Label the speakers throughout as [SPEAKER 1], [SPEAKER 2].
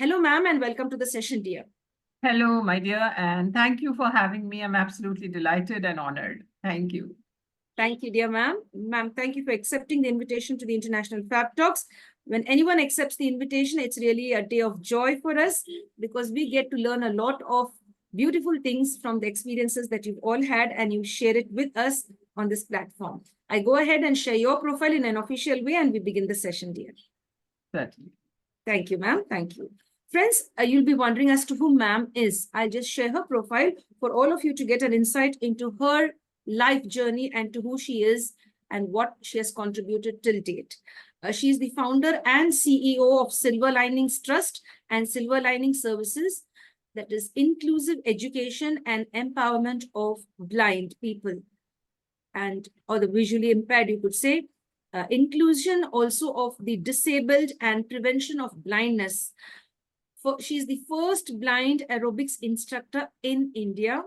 [SPEAKER 1] Hello, ma'am, and welcome to the session, dear.
[SPEAKER 2] Hello, my dear, and thank you for having me. I'm absolutely delighted and honored. Thank you.
[SPEAKER 1] Thank you, dear ma'am. Ma'am, thank you for accepting the invitation to the International Fab Talks. When anyone accepts the invitation, it's really a day of joy for us because we get to learn a lot of beautiful things from the experiences that you've all had, and you share it with us on this platform. I go ahead and share your profile in an official way, and we begin the session, dear.
[SPEAKER 2] Certainly.
[SPEAKER 1] Thank you, ma'am. Thank you. Friends, you'll be wondering as to who ma'am is. I'll just share her profile for all of you to get an insight into her life journey and to who she is and what she has contributed till date. She is the founder and CEO of Silver Linings Trust and Silver Lining Services, that is inclusive education and empowerment of blind people or the visually impaired, you could say. Inclusion also of the disabled and prevention of blindness. She's the first blind aerobics instructor in India,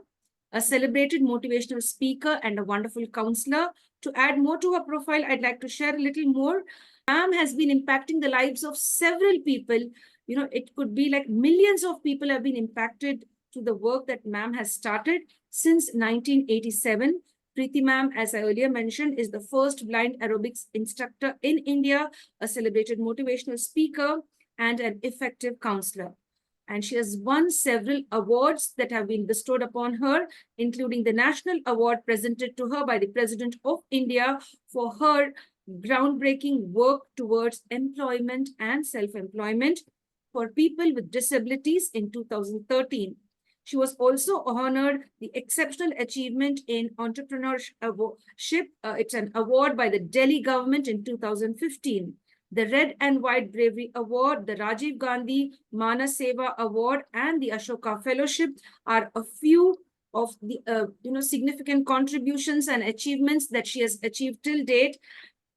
[SPEAKER 1] a celebrated motivational speaker and a wonderful counselor. To add more to her profile, I'd like to share a little more. Ma'am has been impacting the lives of several people. You know, it could be like millions of people have been impacted to the work that ma'am has started since 1987. Preeti ma'am, as I earlier mentioned, is the first blind aerobics instructor in India, a celebrated motivational speaker, and an effective counselor. And she has won several awards that have been bestowed upon her, including the National Award presented to her by the President of India for her groundbreaking work towards employment and self-employment for people with disabilities in 2013. She was also honored the Exceptional Achievement in Entrepreneurship. It's an award by the Delhi government in 2015. The Red and White Bravery Award, the Rajeev Gandhi Manna Seva Award, and the Ashoka Fellowship are a few of the significant contributions and achievements that she has achieved till date.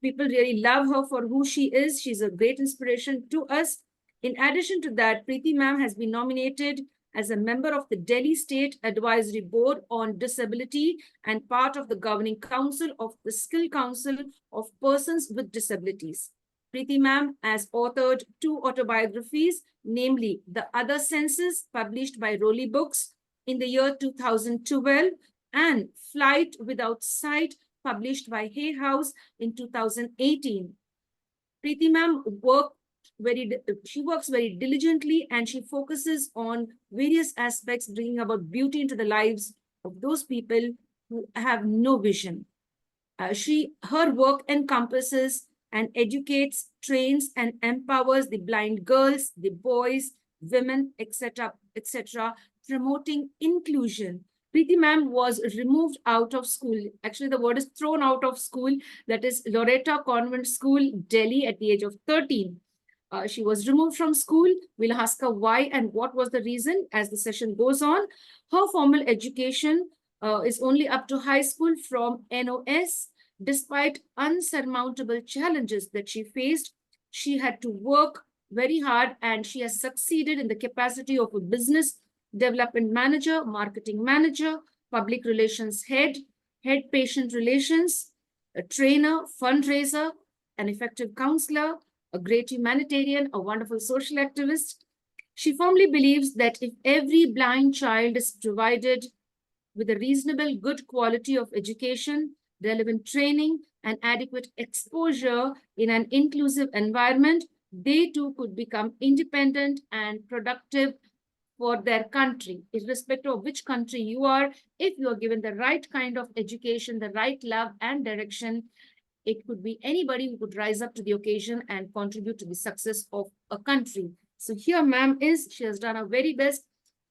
[SPEAKER 1] People really love her for who she is. She's a great inspiration to us. In addition to that, Preeti ma'am has been nominated as a member of the Delhi State Advisory Board on Disability and part of the Governing Council of the Skill Council of Persons with Disabilities. Preeti ma'am has authored 2 autobiographies, namely The Other Senses, published by Rowley Books in the year 2012, and Flight Without Sight, published by Hay House in 2018. Preeti ma'am works very diligently, and she focuses on various aspects, bringing about beauty into the lives of those people who have no vision. Her work encompasses and educates, trains, and empowers the blind girls, the boys, women, etc., promoting inclusion. Preeti ma'am was removed out of school. Actually, the word is thrown out of school. That is Loreto Convent School, Delhi, at the age of 13. She was removed from school. We'll ask her why and what was the reason as the session goes on. Her formal education is only up to high school from NOS. Despite unsurmountable challenges that she faced, she had to work very hard, and she has succeeded in the capacity of a business development manager, marketing manager, public relations head patient relations, a trainer, fundraiser, an effective counselor, a great humanitarian, a wonderful social activist. She firmly believes that if every blind child is provided with a reasonable, good quality of education, relevant training, and adequate exposure in an inclusive environment, they too could become independent and productive for their country. Irrespective of which country you are, if you are given the right kind of education, the right love and direction, it could be anybody who could rise up to the occasion and contribute to the success of a country. So here ma'am she has done her very best,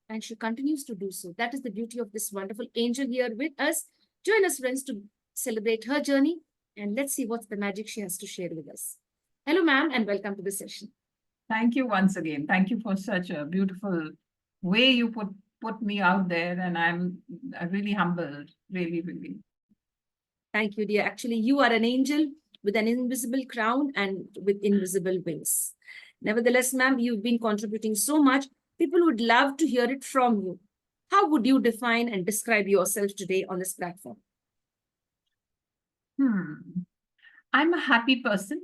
[SPEAKER 1] and she continues to do so. That is the beauty of this wonderful angel here with us. Join us, friends, to celebrate her journey, and let's see what's the magic she has to share with us. Hello, ma'am, and welcome to the session.
[SPEAKER 2] Thank you once again. Thank you for such a beautiful way you put me out there, and I'm really humbled, really, really.
[SPEAKER 1] Thank you, dear. Actually, you are an angel with an invisible crown and with invisible wings. Nevertheless, ma'am, you've been contributing so much. People would love to hear it from you. How would you define and describe yourself today on this platform?
[SPEAKER 2] I'm a happy person.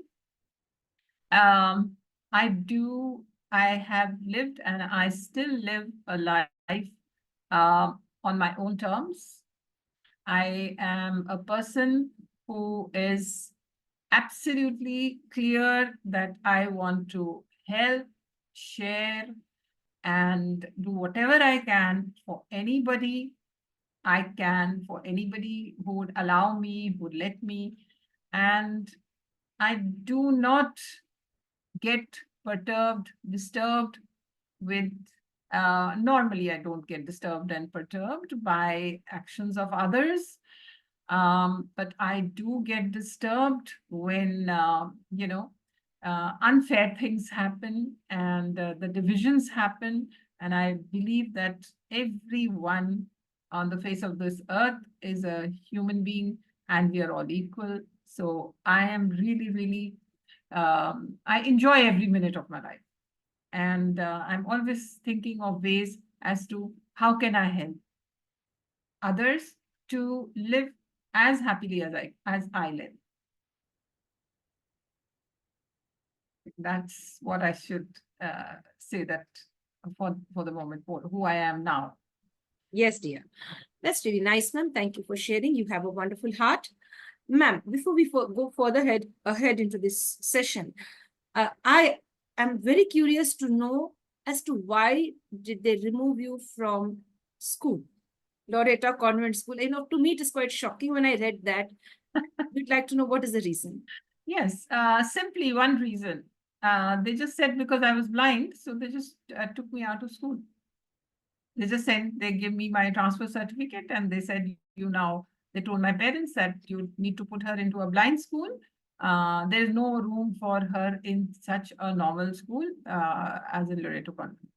[SPEAKER 2] I do I have lived and I still live a life on my own terms. I am a person who is absolutely clear that I want to help, share, and do whatever I can for anybody I can, for anybody who would allow me, who would let me. And I do not get perturbed, disturbed with, normally I don't get disturbed and perturbed by actions of others. But I do get disturbed when, unfair things happen and the divisions happen. And I believe that everyone on the face of this earth is a human being and we are all equal. So I am really, really, I enjoy every minute of my life. And I'm always thinking of ways as to how can I help others to live as happily as I live. That's what I should say that for the moment, for who I am now.
[SPEAKER 1] Yes, dear. That's really nice, ma'am. Thank you for sharing. You have a wonderful heart. Ma'am, before we go further ahead into this session, I am very curious to know as to why did they remove you from school, Loretta Convent School. You know, to me, it is quite shocking when I read that. We'd like to know what is the reason.
[SPEAKER 2] Yes, simply one reason. They just said because I was blind, so they just took me out of school. They just said, they gave me my transfer certificate and they said, they told my parents that you need to put her into a blind school. There's no room for her in such a normal school as in Loreto Convent.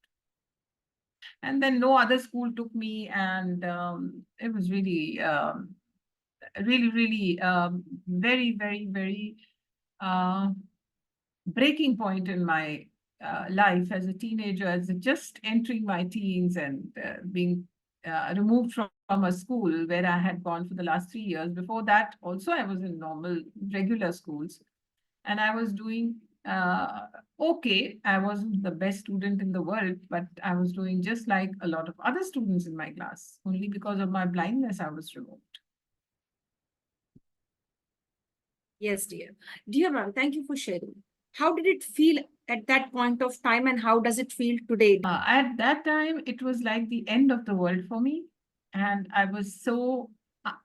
[SPEAKER 2] And then no other school took me, and it was really, really, very, very, very breaking point in my life as a teenager, as just entering my teens and being removed from a school where I had gone for the last 3 years. Before that, also, I was in normal, regular schools. And I was doing okay. I wasn't the best student in the world, but I was doing just like a lot of other students in my class. Only because of my blindness, I was removed.
[SPEAKER 1] Yes, dear. Dear ma'am, thank you for sharing. How did it feel at that point of time and how does it feel today?
[SPEAKER 2] At that time, it was like the end of the world for me. And I was so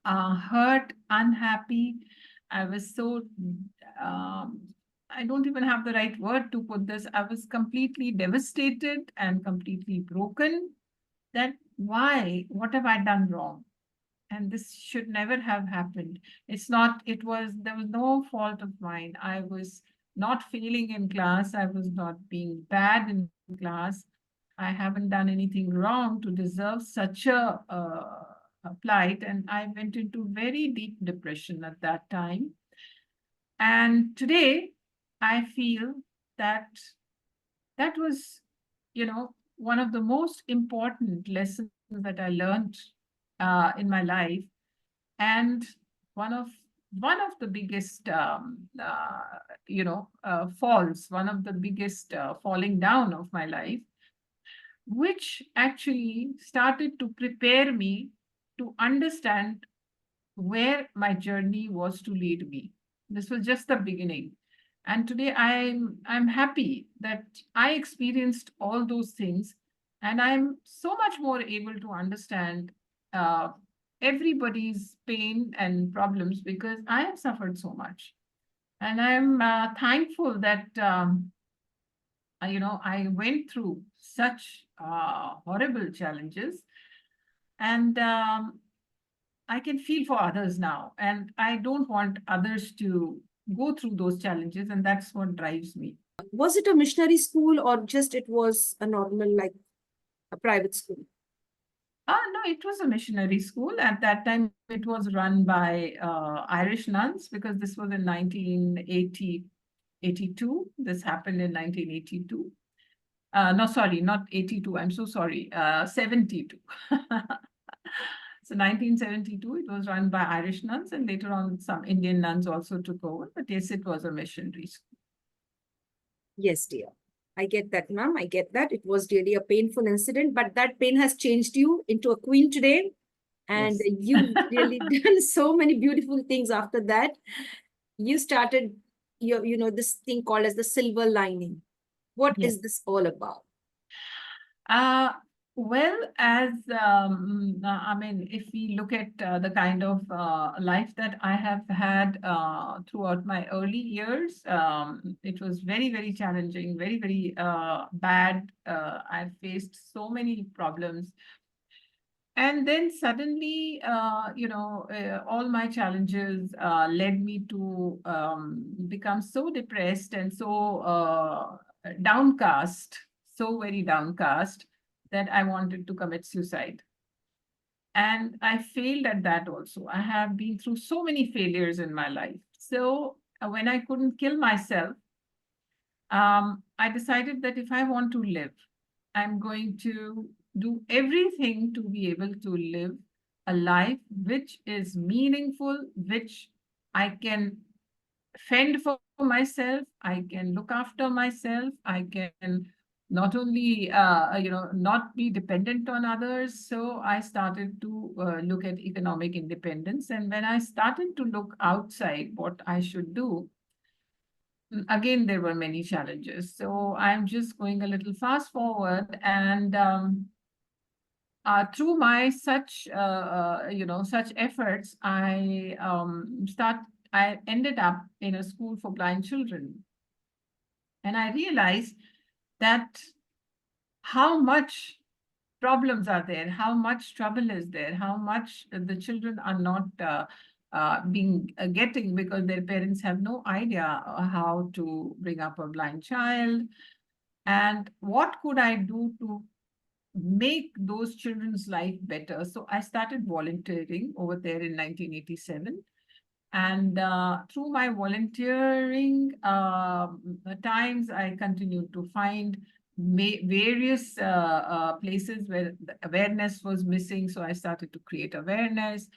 [SPEAKER 2] hurt, unhappy. I was so, I don't even have the right word to put this. I was completely devastated and completely broken. That why? What have I done wrong? And this should never have happened. There was no fault of mine. I was not failing in class. I was not being bad in class. I haven't done anything wrong to deserve such a plight. And I went into very deep depression at that time. And today, I feel that that was, one of the most important lessons that I learned in my life, and one of the biggest falls, one of the biggest falling down of my life, which actually started to prepare me to understand where my journey was to lead me. This was just the beginning. And today I'm happy that I experienced all those things, and I'm so much more able to understand everybody's pain and problems because I have suffered so much. And I'm thankful that I went through such horrible challenges, and I can feel for others now, and I don't want others to go through those challenges, and that's what drives me.
[SPEAKER 1] Was it a missionary school or just it was a normal, like a private school?
[SPEAKER 2] No, it was a missionary school. At that time, it was run by Irish nuns because this was in 1982. This happened in 1982. No, sorry, not 82. I'm so sorry. 72. So 1972, it was run by Irish nuns, and later on some Indian nuns also took over. But yes, it was a missionary school.
[SPEAKER 1] Yes, dear. I get that, ma'am. I get that. It was really a painful incident, but that pain has changed you into a queen today. And
[SPEAKER 2] Yes.
[SPEAKER 1] you really done so many beautiful things after that. You started your, this thing called as the silver lining. What
[SPEAKER 2] Yes.
[SPEAKER 1] is this all about?
[SPEAKER 2] Uh, well, as I mean, if we look at the kind of life that I have had throughout my early years, it was very, very challenging, very, very bad. I faced so many problems. And then suddenly, all my challenges led me to become so depressed and so downcast, so very downcast that I wanted to commit suicide. And I failed at that also. I have been through so many failures in my life. So when I couldn't kill myself, I decided that if I want to live, I'm going to do everything to be able to live a life which is meaningful, which I can fend for myself, I can look after myself, I can not only, not be dependent on others. So I started to look at economic independence. And when I started to look outside what I should do, again, there were many challenges. So I'm just going a little fast forward, and through my such efforts, I ended up in a school for blind children, and I realized that how much problems are there, how much trouble is there, how much the children are not getting because their parents have no idea how to bring up a blind child. And what could I do to make those children's life better? So I started volunteering over there in 1987. And through my volunteering times, I continued to find various places where the awareness was missing. So I started to create awareness.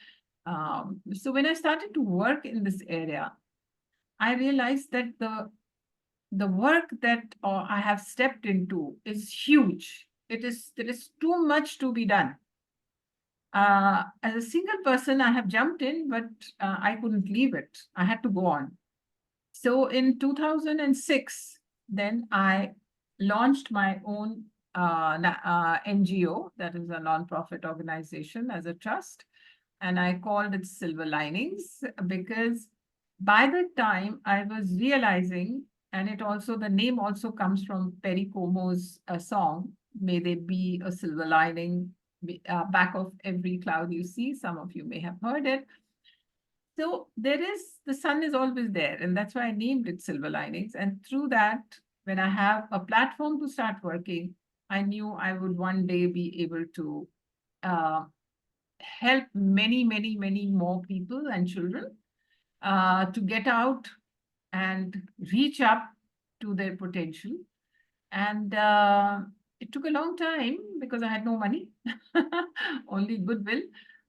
[SPEAKER 2] So when I started to work in this area, I realized that the work that I have stepped into is huge. There is too much to be done. As a single person, I have jumped in, but I couldn't leave it. I had to go on. So in 2006, then I launched my own NGO, that is a non-profit organization as a trust. And I called it Silver Linings because by the time I was realizing, and the name also comes from Perry Como's song, May There Be a Silver Lining back of every cloud you see. Some of you may have heard it. So the sun is always there, and that's why I named it Silver Linings. And through that, when I have a platform to start working, I knew I would one day be able to help many, many, many more people and children to get out and reach up to their potential. And it took a long time because I had no money, only goodwill.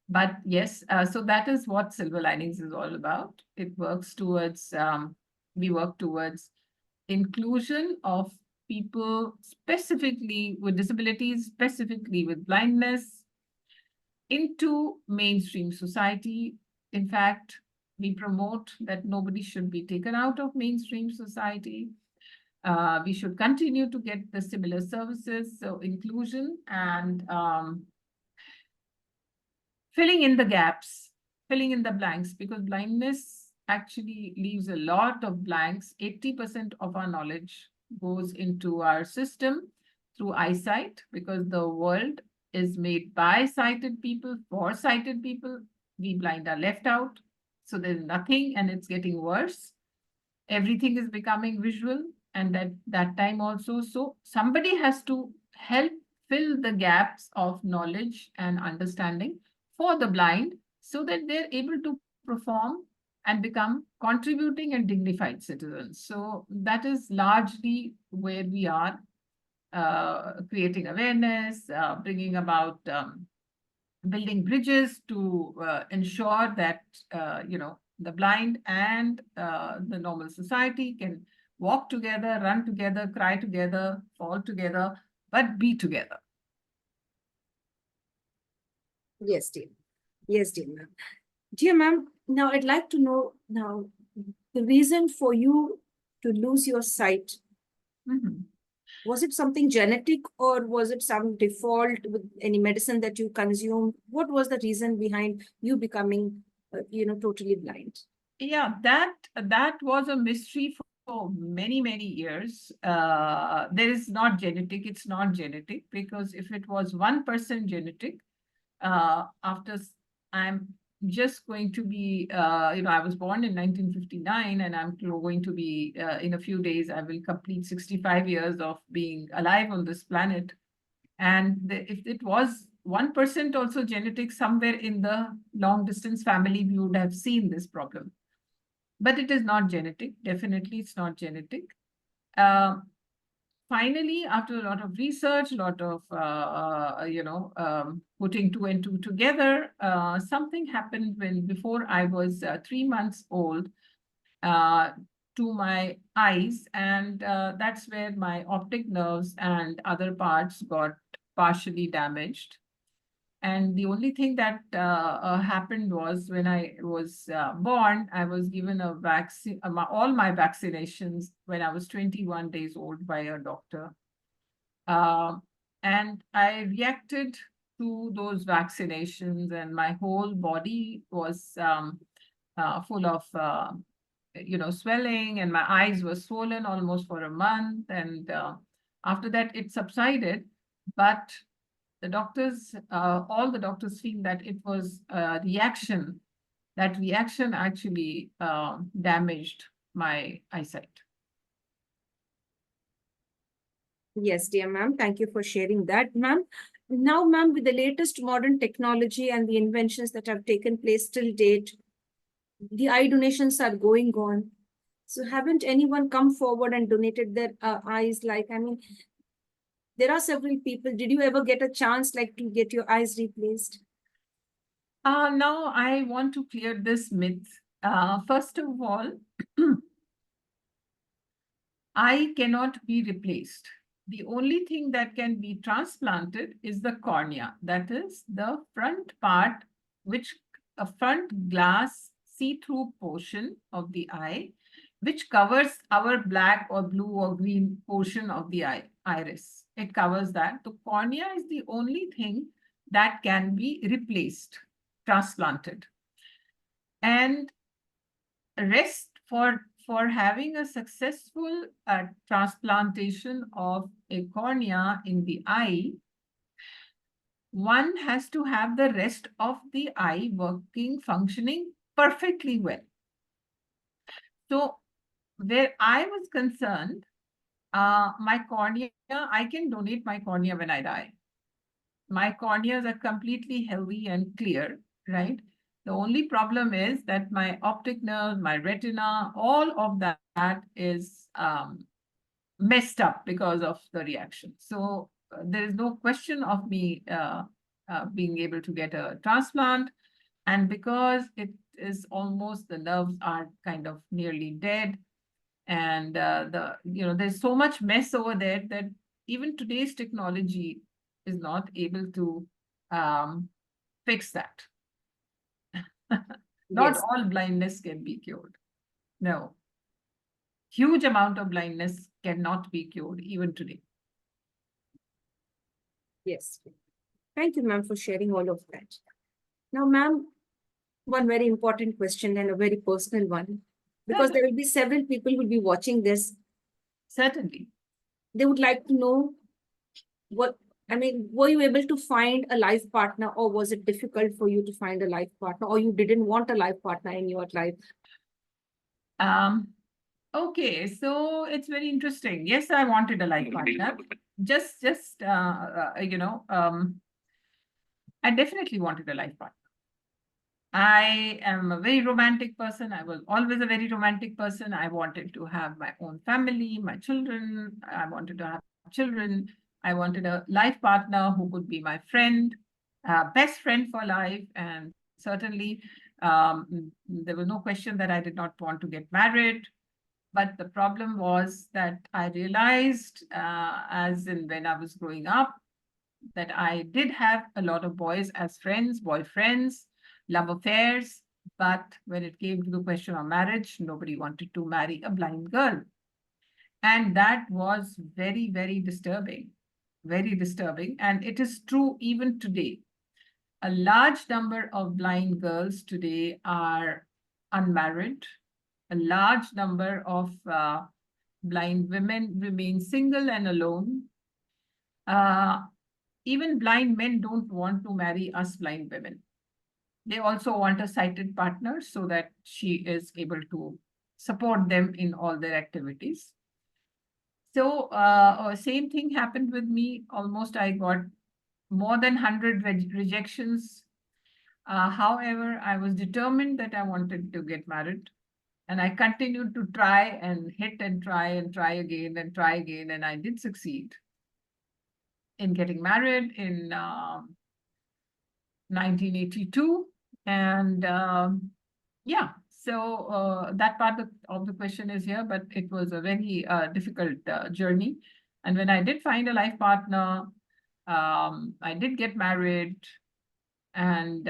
[SPEAKER 2] But yes, so that is what Silver Linings is all about. We work towards inclusion of people specifically with disabilities, specifically with blindness, into mainstream society. In fact, we promote that nobody should be taken out of mainstream society. We should continue to get the similar services, so inclusion and filling in the gaps, filling in the blanks, because blindness actually leaves a lot of blanks. 80% of our knowledge goes into our system through eyesight, because the world is made by sighted people for sighted people. We blind are left out. So there's nothing, and it's getting worse. Everything is becoming visual, and that time also. So somebody has to help fill the gaps of knowledge and understanding for the blind so that they're able to perform and become contributing and dignified citizens. So that is largely where we are, creating awareness, bringing about building bridges to ensure that the blind and the normal society can walk together, run together, cry together, fall together, but be together.
[SPEAKER 1] Yes, dear. Yes, dear ma'am. Dear ma'am, now I'd like to know now the reason for you to lose your sight. Was it something genetic or was it some default with any medicine that you consumed? What was the reason behind you becoming, totally blind?
[SPEAKER 2] Yeah, that was a mystery for many years. There is not genetic. It's not genetic, because if it was 1% genetic, after I'm just going to be, I was born in 1959, and I'm going to be, in a few days, I will complete 65 years of being alive on this planet. And if it was 1% also genetic, somewhere in the long distance family, we would have seen this problem. But it is not genetic. Definitely, it's not genetic. Finally, after a lot of research, a lot of, putting two and two together, something happened before I was 3 months old to my eyes. And that's where my optic nerves and other parts got partially damaged. And the only thing that happened was when I was born, I was given a vaccine, all my vaccinations when I was 21 days old by a doctor. And I reacted to those vaccinations, and my whole body was full of, swelling, and my eyes were swollen almost for a month. And after that, it subsided. But the doctors, all the doctors feel that it was a reaction. That reaction actually damaged my eyesight.
[SPEAKER 1] Yes, dear ma'am. Thank you for sharing that, ma'am. Now, ma'am, with the latest modern technology and the inventions that have taken place till date, the eye donations are going on. So haven't anyone come forward and donated their eyes? There are several people. Did you ever get a chance to get your eyes replaced?
[SPEAKER 2] Now I want to clear this myth. First of all, eye cannot be replaced. The only thing that can be transplanted is the cornea. That is the front part, which a front glass see-through portion of the eye, which covers our black or blue or green portion of the iris. It covers that. The cornea is the only thing that can be replaced, transplanted. And rest for having a successful transplantation of a cornea in the eye, one has to have the rest of the eye functioning perfectly well. So where I was concerned, my cornea, I can donate my cornea when I die. My corneas are completely healthy and clear, right? The only problem is that my optic nerve, my retina, all of that is messed up because of the reaction. So there is no question of me being able to get a transplant. And because it is almost, the nerves are kind of nearly dead, and there's so much mess over there that even today's technology is not able to fix that. Not
[SPEAKER 1] Yes.
[SPEAKER 2] all blindness can be cured. No. Huge amount of blindness cannot be cured even today.
[SPEAKER 1] Yes. Thank you, ma'am, for sharing all of that. Now, ma'am, one very important question and a very personal one, because there will be several people who will be watching this.
[SPEAKER 2] Certainly.
[SPEAKER 1] They would like to know were you able to find a life partner, or was it difficult for you to find a life partner, or you didn't want a life partner in your life?
[SPEAKER 2] Okay, so it's very interesting. Yes, I wanted a life partner. I definitely wanted a life partner. I am a very romantic person. I was always a very romantic person. I wanted to have my own family, my children. I wanted to have children. I wanted a life partner who could be my friend, best friend for life. And certainly, there was no question that I did not want to get married. But the problem was that I realized, as in when I was growing up, that I did have a lot of boys as friends, boyfriends, love affairs. But when it came to the question of marriage, nobody wanted to marry a blind girl. And that was very, very disturbing, very disturbing. And it is true even today. A large number of blind girls today are unmarried. A large number of blind women remain single and alone. Even blind men don't want to marry us blind women. They also want a sighted partner so that she is able to support them in all their activities. So same thing happened with me. Almost I got more than 100 rejections. However, I was determined that I wanted to get married. And I continued to try and hit and try again and try again. And I did succeed in getting married in 1982. And yeah, so that part of the question is here, but it was a very difficult journey. And when I did find a life partner, I did get married. And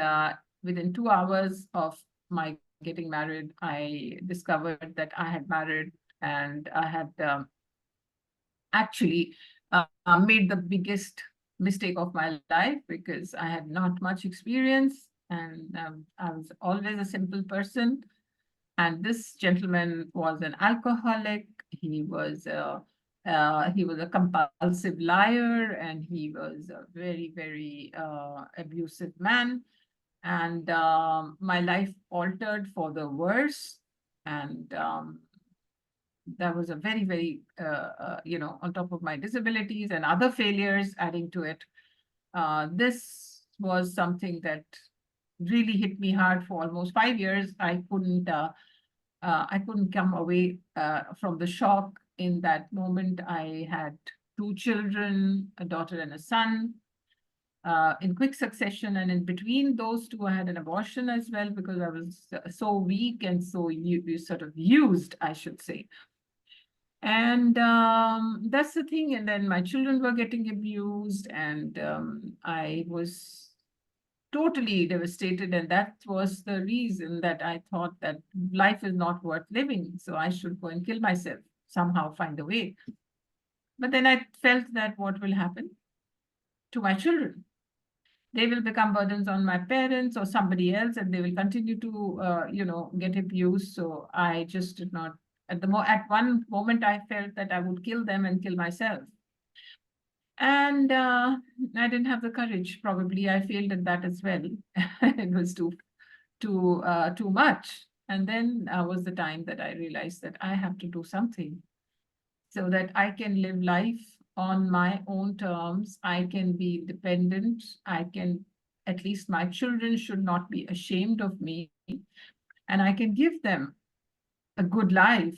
[SPEAKER 2] within 2 hours of my getting married, I discovered that I had married and I had actually made the biggest mistake of my life because I had not much experience and I was always a simple person. And this gentleman was an alcoholic. He was a compulsive liar, and he was a very, very abusive man. And my life altered for the worse. And that was a very, very, on top of my disabilities and other failures adding to it. This was something that really hit me hard for almost 5 years. I couldn't come away from the shock. In that moment, I had 2 children, a daughter and a son, in quick succession. And in between those 2, I had an abortion as well because I was so weak and so sort of used, I should say. And that's the thing. And then my children were getting abused, and I was totally devastated. And that was the reason that I thought that life is not worth living. So I should go and kill myself, somehow find a way. But then I felt that what will happen to my children? They will become burdens on my parents or somebody else, and they will continue to, get abused. So I just did not. At one moment, I felt that I would kill them and kill myself. And I didn't have the courage. Probably I failed at that as well. It was too much. And then was the time that I realized that I have to do something so that I can live life on my own terms. I can be independent. At least my children should not be ashamed of me. And I can give them a good life,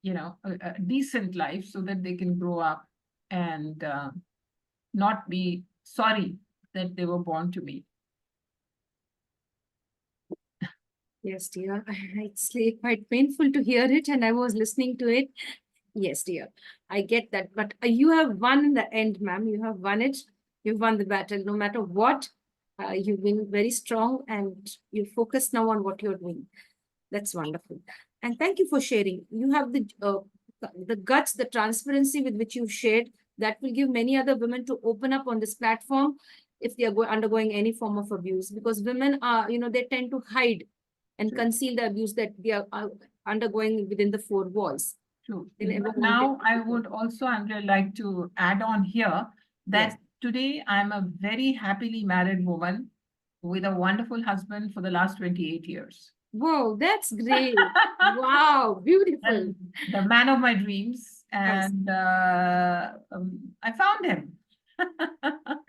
[SPEAKER 2] a decent life, so that they can grow up and not be sorry that they were born to me.
[SPEAKER 1] Yes, dear. It's quite painful to hear it, and I was listening to it. Yes, dear. I get that. But you have won in the end, ma'am. You have won it. You've won the battle. No matter what, you've been very strong, and you focus now on what you're doing. That's wonderful. And thank you for sharing. You have the guts, the transparency with which you've shared, that will give many other women to open up on this platform if they are undergoing any form of abuse. Because women are, they tend to hide and conceal the abuse that they are undergoing within the 4 walls.
[SPEAKER 2] True. Now, I would also, Andrea, like to add on here that today I'm a very happily married woman with a wonderful husband for the last 28 years.
[SPEAKER 1] Whoa, that's great. Wow, beautiful.
[SPEAKER 2] And the man of my dreams. And I found him.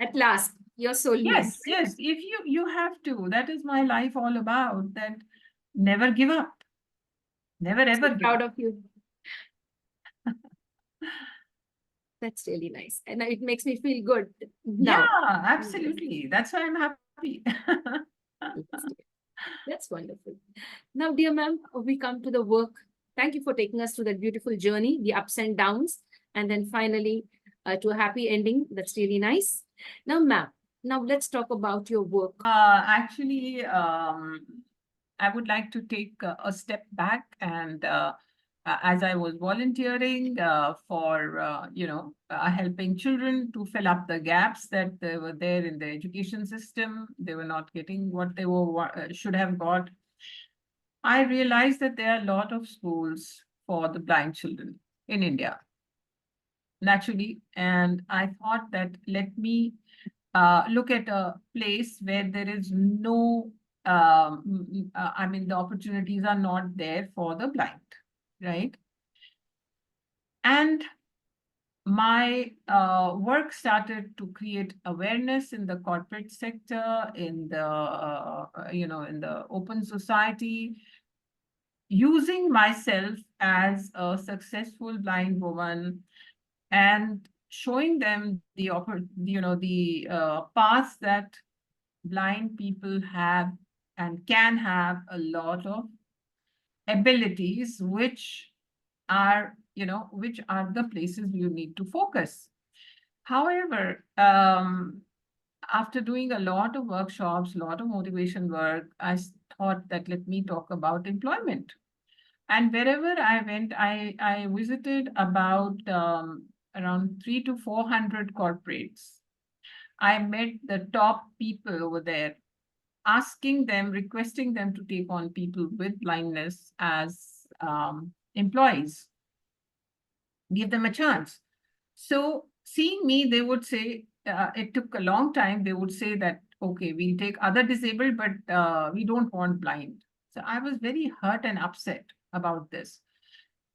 [SPEAKER 1] At last, your soulmate.
[SPEAKER 2] Yes, yes. If you have to. That is my life all about. That never give up. Never ever give
[SPEAKER 1] proud
[SPEAKER 2] up.
[SPEAKER 1] of you. That's really nice. And it makes me feel good now.
[SPEAKER 2] Yeah, absolutely. That's why I'm happy.
[SPEAKER 1] That's wonderful. Now, dear ma'am, we come to the work Thank you for taking us through that beautiful journey, the ups and downs, and then finally to a happy ending. That's really nice. Now, ma'am, now let's talk about your work.
[SPEAKER 2] Actually, I would like to take a step back and as I was volunteering for, helping children to fill up the gaps that they were there in the education system. They were not getting what they should have got. I realized that there are a lot of schools for the blind children in India, naturally. And I thought that let me look at a place where there is no, I mean, the opportunities are not there for the blind, right? And my work started to create awareness in the corporate sector, in the, in the open society, using myself as a successful blind woman and showing them the paths that blind people have and can have a lot of abilities, which are the places you need to focus. However, after doing a lot of workshops, a lot of motivation work, I thought that let me talk about employment. And wherever I went, I visited about around 300 to 400 corporates. I met the top people over there, asking them, requesting them to take on people with blindness as employees, give them a chance. So seeing me, they would say, it took a long time. They would say that, okay, we'll take other disabled, but we don't want blind. So I was very hurt and upset about this.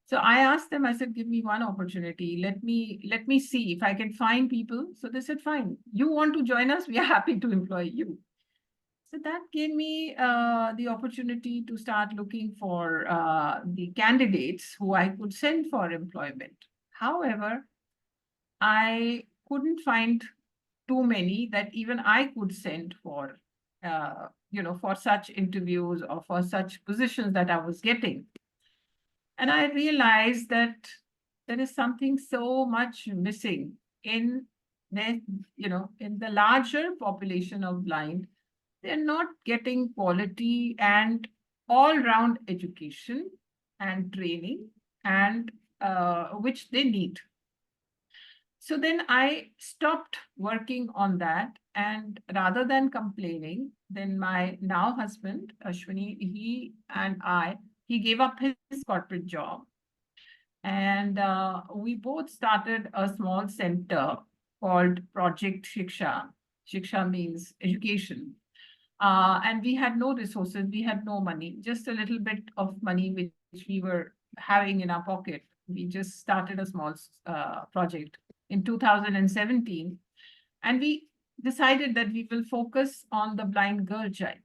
[SPEAKER 2] So I asked them, I said, give me one opportunity. Let me see if I can find people. So they said, fine, you want to join us? We are happy to employ you. So that gave me the opportunity to start looking for the candidates who I could send for employment. However, I couldn't find too many that even I could send for, for such interviews or for such positions that I was getting. And I realized that there is something so much missing in in the larger population of blind. They're not getting quality and all-round education and training and which they need. So then I stopped working on that, and rather than complaining, then my now husband, Ashwini, he gave up his corporate job. And we both started a small center called Project Shiksha. Shiksha means education. And we had no resources, we had no money, just a little bit of money which we were having in our pocket. We just started a small project in 2017. And we decided that we will focus on the blind girl child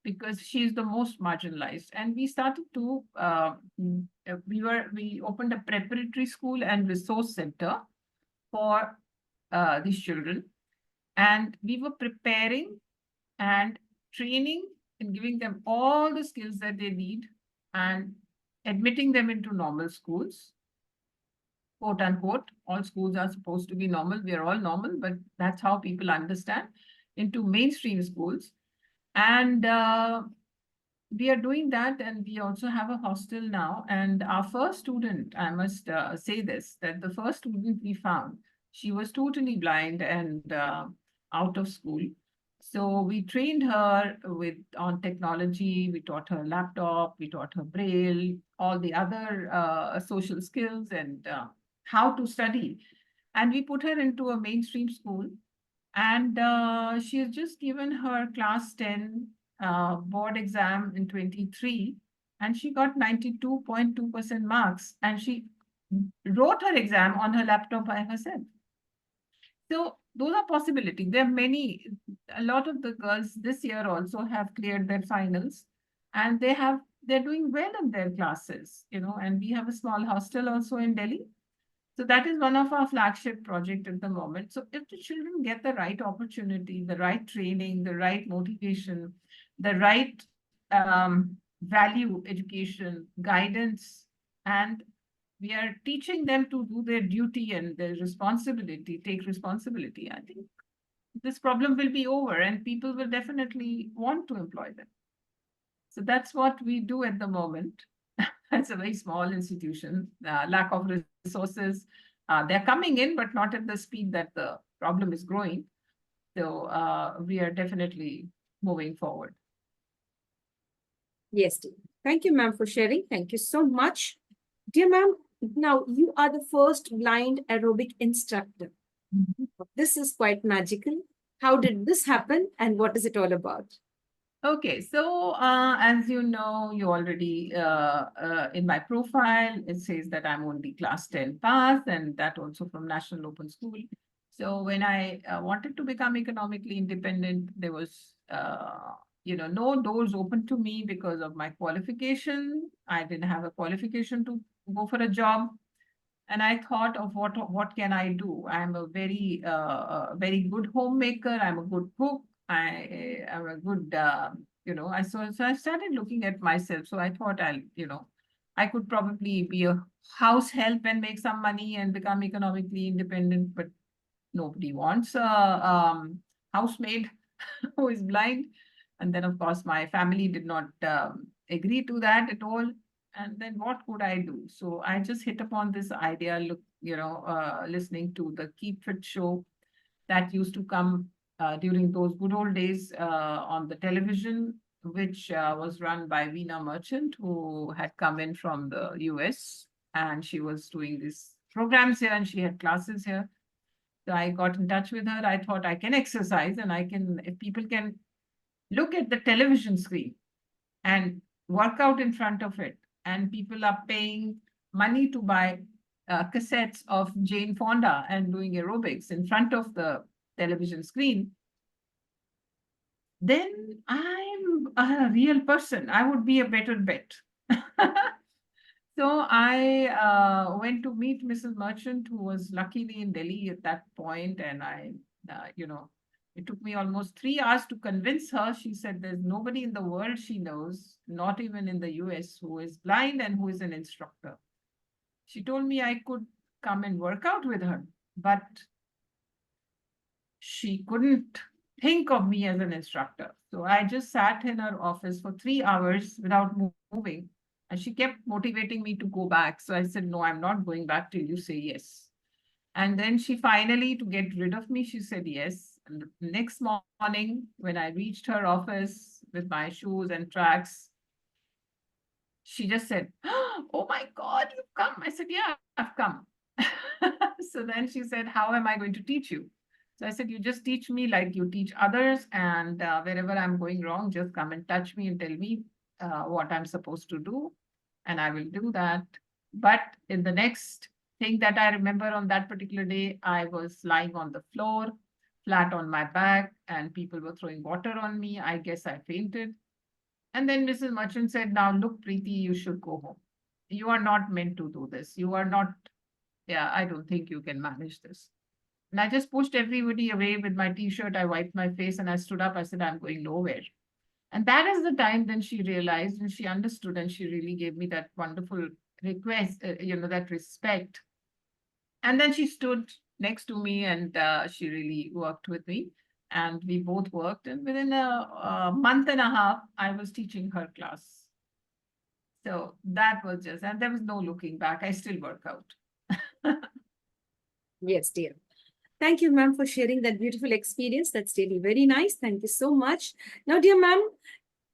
[SPEAKER 2] because she is the most marginalized. And we started to, we opened a preparatory school and resource center for these children. And we were preparing and training and giving them all the skills that they need and admitting them into normal schools, quote unquote. All schools are supposed to be normal. We are all normal, but that's how people understand, into mainstream schools. And we are doing that, and we also have a hostel now. And our first student, I must say this, that the first student we found, she was totally blind and out of school. So we trained her on technology. We taught her laptop, we taught her braille, all the other social skills and how to study. And we put her into a mainstream school. And she has just given her class 10 board exam in 23, and she got 92.2% marks, and she wrote her exam on her laptop by herself. So those are possibilities. There are many, a lot of the girls this year also have cleared their finals, and they're doing well in their classes, and we have a small hostel also in Delhi. So that is one of our flagship project at the moment. So if the children get the right opportunity, the right training, the right motivation, the right value education, guidance, and we are teaching them to do their duty and their responsibility, take responsibility. I think this problem will be over and people will definitely want to employ them. So that's what we do at the moment. It's a very small institution, lack of resources. They're coming in, but not at the speed that the problem is growing. So we are definitely moving forward.
[SPEAKER 1] Yes, dear. Thank you, ma'am, for sharing. Thank you so much. Dear ma'am, now you are the first blind aerobic instructor. This is quite magical. How did this happen and what is it all about?
[SPEAKER 2] Okay, so as you know, you already in my profile, it says that I'm only class 10 pass, and that also from National Open School. So when I wanted to become economically independent, there was no doors open to me because of my qualification. I didn't have a qualification to go for a job. And I thought of what can I do? I'm a very good homemaker. I'm a good cook. I am a good so I started looking at myself. So I thought I could probably be a house help and make some money and become economically independent. But nobody wants a housemaid who is blind. And then of course my family did not agree to that at all. And then what could I do? So I just hit upon this idea, listening to the Keep Fit show that used to come during those good old days on the television, which was run by Veena Merchant, who had come in from the US, and she was doing these programs here and she had classes here. So I got in touch with her. I thought I can exercise and if people can look at the television screen and work out in front of it, and people are paying money to buy cassettes of Jane Fonda and doing aerobics in front of the television screen, then I'm a real person. I would be a better bet. So I went to meet Mrs. Merchant, who was luckily in Delhi at that point, and it took me almost 3 hours to convince her. She said there's nobody in the world she knows, not even in the US, who is blind and who is an instructor. She told me I could come and work out with her, but she couldn't think of me as an instructor. So I just sat in her office for 3 hours without moving. And she kept motivating me to go back. So I said, no, I'm not going back till you say yes. And then she finally, to get rid of me, she said yes. And the next morning, when I reached her office with my shoes and tracks, she just said, oh my God, you've come. I said, yeah, I've come. So then she said, how am I going to teach you? So I said, you just teach me like you teach others. And wherever I'm going wrong, just come and touch me and tell me what I'm supposed to do. And I will do that. But in the next thing that I remember on that particular day, I was lying on the floor, flat on my back, and people were throwing water on me. I guess I fainted. And then Mrs. Merchant said, now look, Preeti, you should go home. You are not meant to do this. You are not, I don't think you can manage this. And I just pushed everybody away with my t-shirt. I wiped my face and I stood up. I said, I'm going nowhere. And that is the time then she realized and she understood and she really gave me that wonderful request, that respect. And then she stood next to me and she really worked with me. And we both worked. And within a month and a half, I was teaching her class. So that was and there was no looking back. I still work out.
[SPEAKER 1] Yes, dear. Thank you, ma'am, for sharing that beautiful experience. That's really very nice. Thank you so much. Now, dear ma'am,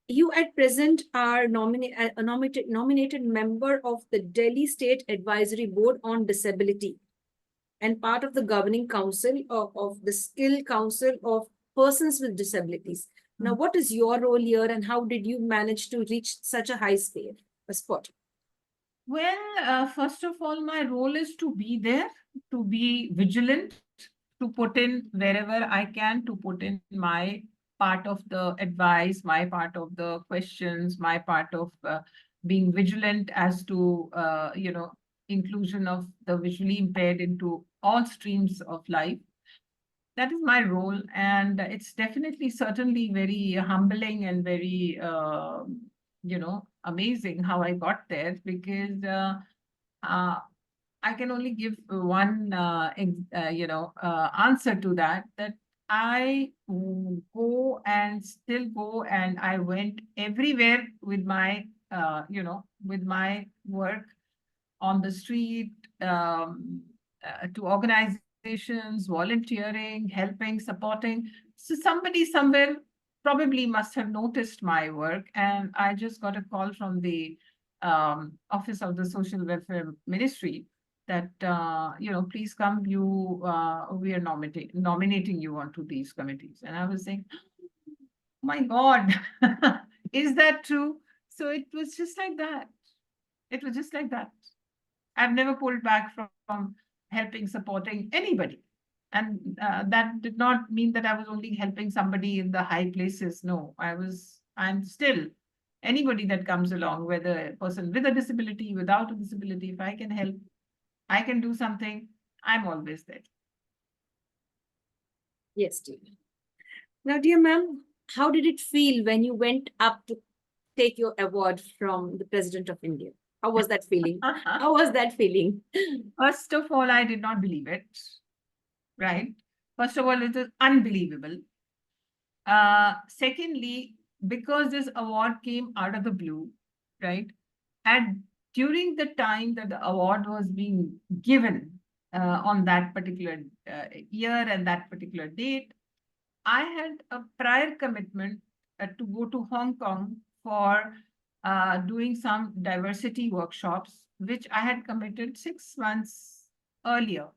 [SPEAKER 1] you at present are a nominated member of the Delhi State Advisory Board on Disability and part of the governing council of the Skill Council of Persons with Disabilities. Now, what is your role here and how did you manage to reach such a high spot?
[SPEAKER 2] Well, first of all, my role is to be there, to be vigilant, to put in wherever I can, to put in my part of the advice, my part of the questions, my part of being vigilant as to, inclusion of the visually impaired into all streams of life. That is my role. And it's definitely, certainly very humbling and very, amazing how I got there because I can only give one, answer to that, that I go and still go, and I went everywhere with with my work on the street, to organizations, volunteering, helping, supporting. So somebody somewhere probably must have noticed my work, and I just got a call from the Office of the Social Welfare Ministry that please come. We are nominating you onto these committees, and I was saying, my God, is that true? So it was just like that. It was just like that. I've never pulled back from helping, supporting anybody. And that did not mean that I was only helping somebody in the high places. No, I'm still anybody that comes along, whether a person with a disability, without a disability, if I can help, I can do something, I'm always there.
[SPEAKER 1] Yes, dear. Now, dear ma'am, how did it feel when you went up to take your award from the President of India? How was that feeling? How was that feeling?
[SPEAKER 2] First of all, I did not believe it. Right. First of all, it is unbelievable. Secondly, because this award came out of the blue, right? And during the time that the award was being given, on that particular year and that particular date, I had a prior commitment to go to Hong Kong for doing some diversity workshops, which I had committed 6 months earlier.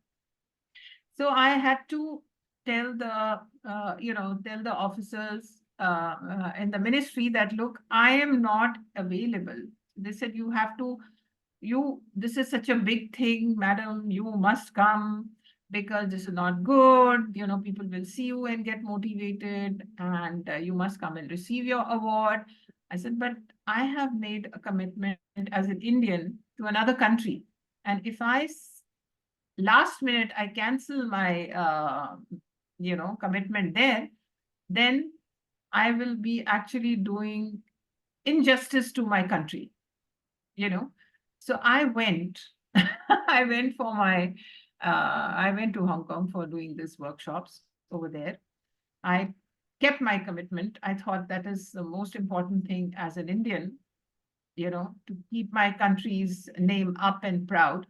[SPEAKER 2] So I had to tell the officers in the ministry that, look, I am not available. They said, this is such a big thing, madam, you must come, because this is not good. People will see you and get motivated, and you must come and receive your award. I said, but I have made a commitment as an Indian to another country. And if last minute I cancel my commitment there, then I will be actually doing injustice to my country. So I went I went to Hong Kong for doing these workshops over there. I kept my commitment. I thought that is the most important thing as an Indian, to keep my country's name up and proud.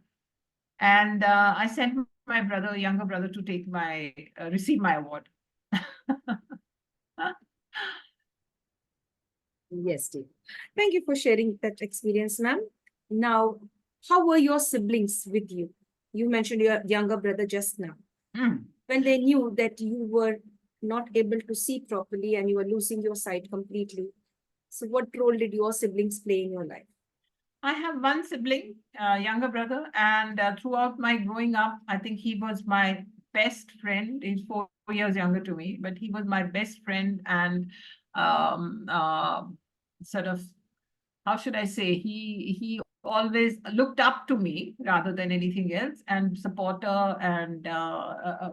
[SPEAKER 2] And I sent my younger brother, to receive my award.
[SPEAKER 1] Yes, dear. Thank you for sharing that experience, ma'am. Now, how were your siblings with you? You mentioned your younger brother just now. When they knew that you were not able to see properly and you were losing your sight completely, so what role did your siblings play in your life?
[SPEAKER 2] I have one sibling, younger brother, and throughout my growing up, I think he was my best friend. He's 4 years younger to me, but he was my best friend, and sort of, how should I say, he always looked up to me rather than anything else, and supporter, and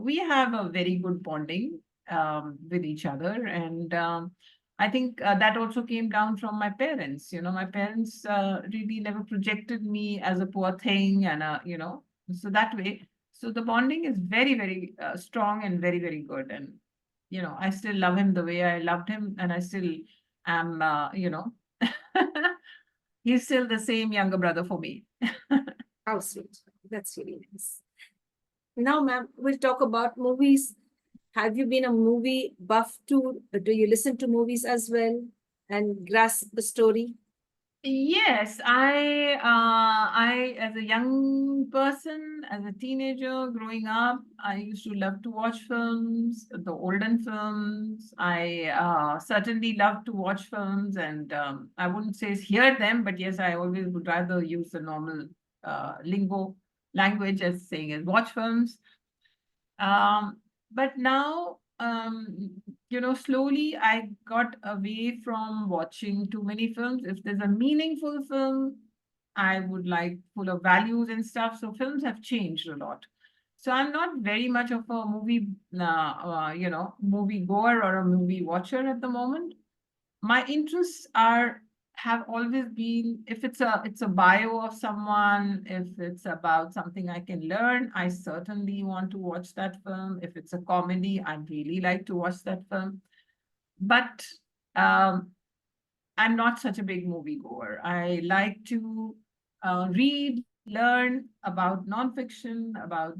[SPEAKER 2] we have a very good bonding with each other. And I think that also came down from my parents. My parents really never projected me as a poor thing, and so that way. So the bonding is very, very strong and very, very good. And I still love him the way I loved him, and I still am, he's still the same younger brother for me.
[SPEAKER 1] How sweet. That's really nice. Now, ma'am, we'll talk about movies. Have you been a movie buff too? Do you listen to movies as well and grasp the story?
[SPEAKER 2] Yes, as a young person, as a teenager growing up, I used to love to watch films, the olden films. I certainly love to watch films, and I wouldn't say hear them, but yes, I always would rather use the normal language as saying as watch films. But now, slowly I got away from watching too many films. If there's a meaningful film, I would like full of values and stuff. So films have changed a lot. So I'm not very much of a movie goer or a movie watcher at the moment. My interests are have always been, if it's a bio of someone, if it's about something I can learn, I certainly want to watch that film. If it's a comedy, I'd really like to watch that film. But I'm not such a big movie goer. I like to read, learn about nonfiction, about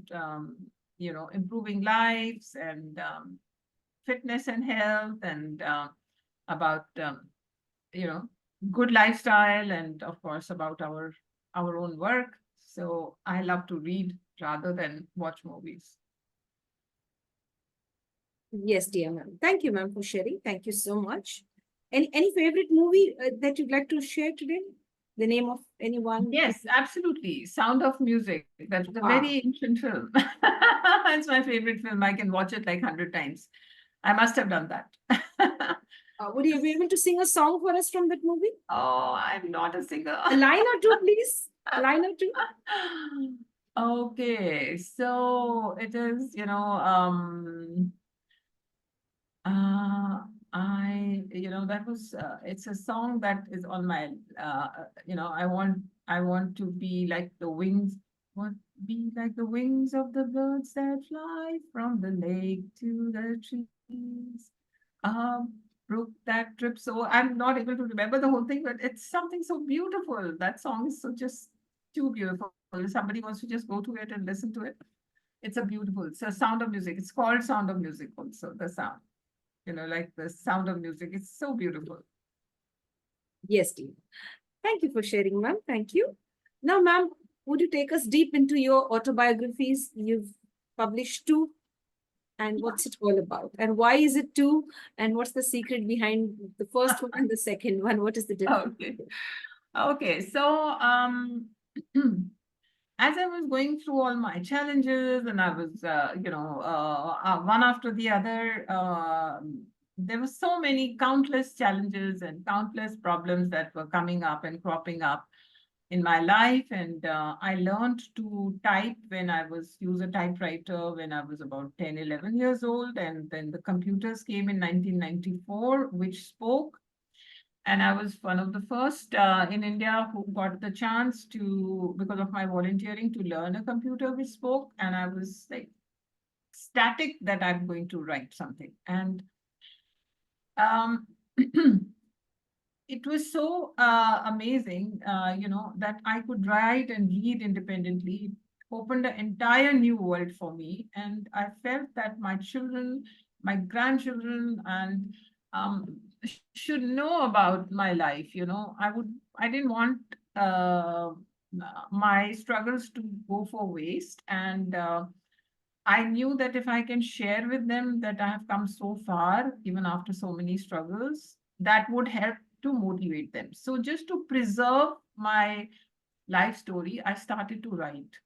[SPEAKER 2] improving lives and fitness and health, and about you know good lifestyle, and of course about our own work. So I love to read rather than watch movies.
[SPEAKER 1] Yes, dear ma'am. Thank you, ma'am, for sharing. Thank you so much. Any favorite movie that you'd like to share today? The name of anyone?
[SPEAKER 2] Yes, absolutely. Sound of Music. That's a
[SPEAKER 1] Wow.
[SPEAKER 2] very ancient film. It's my favorite film. I can watch it like 100 times. I must have done that.
[SPEAKER 1] Would you be able to sing a song for us from that movie?
[SPEAKER 2] Oh, I'm not a singer.
[SPEAKER 1] A line or two, please. A line or two.
[SPEAKER 2] Okay, so it is, that was, it's a song that is on my, I want to be like the wings, be like the wings of the birds that fly from the lake to the trees. Brook that trip. So I'm not able to remember the whole thing, but it's something so beautiful. That song is so just too beautiful. If somebody wants to just go to it and listen to it, it's a Sound of Music. It's called Sound of Music also, the sound. Like the Sound of Music. It's so beautiful.
[SPEAKER 1] Yes, dear. Thank you for sharing, ma'am. Thank you. Now, ma'am, would you take us deep into your autobiographies? You've published two. And what's it all about? And why is it two? And what's the secret behind the first one and the second one? What is the difference?
[SPEAKER 2] Okay. So, as I was going through all my challenges, and I was, one after the other, there were so many countless challenges and countless problems that were coming up and cropping up in my life. And I learned to type when I use a typewriter when I was about 10, 11 years old. And then the computers came in 1994, which spoke. And I was one of the first in India who got the chance to, because of my volunteering, to learn a computer which spoke. And I was like ecstatic that I'm going to write something. And it was so amazing, that I could write and read independently. It opened an entire new world for me. And I felt that my children, my grandchildren, and should know about my life. I didn't want my struggles to go for waste. And I knew that if I can share with them that I have come so far, even after so many struggles, that would help to motivate them. So just to preserve my life story, I started to write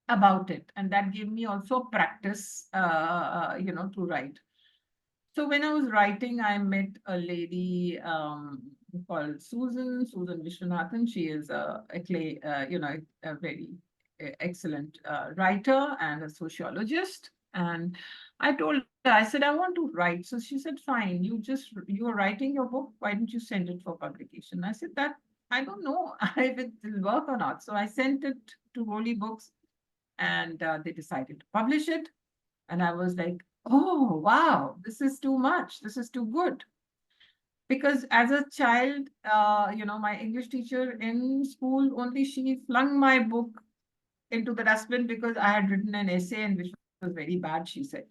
[SPEAKER 2] about it. And that gave me also practice, to write. So when I was writing, I met a lady called Susan Vishwanathan. She is a very excellent writer and a sociologist. And I told her, I said, I want to write. So she said, fine, you are writing your book. Why don't you send it for publication? I said, that I don't know if it will work or not. So I sent it to Holy Books, and they decided to publish it. And I was like, oh, wow, this is too much. This is too good. Because as a child, my English teacher in school, only she flung my book into the dustbin because I had written an essay, and which was very bad, she said.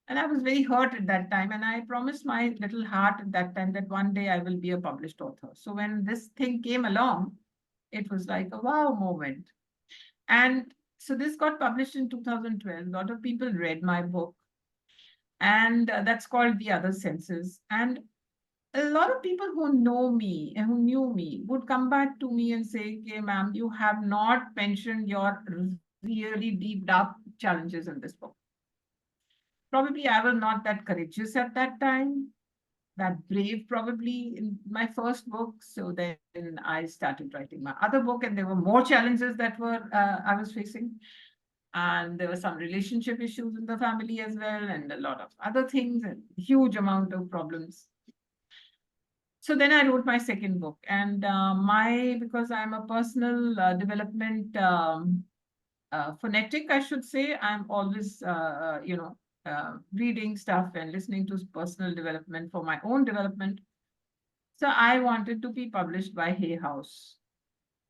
[SPEAKER 2] And I was very hurt at that time. And I promised my little heart at that time that one day I will be a published author. So when this thing came along, it was like a wow moment. And so this got published in 2012. A lot of people read my book. And that's called The Other Senses. And a lot of people who know me and who knew me would come back to me and say, okay, ma'am, you have not mentioned your really deep, dark challenges in this book. Probably I was not that courageous at that time, that brave probably in my first book. So then I started writing my other book, and there were more challenges that I was facing. And there were some relationship issues in the family as well, and a lot of other things, and huge amount of problems. so then I wrote my second book, and because I'm a personal development phonetic, I should say, I'm always, reading stuff and listening to personal development for my own development. So I wanted to be published by Hay House.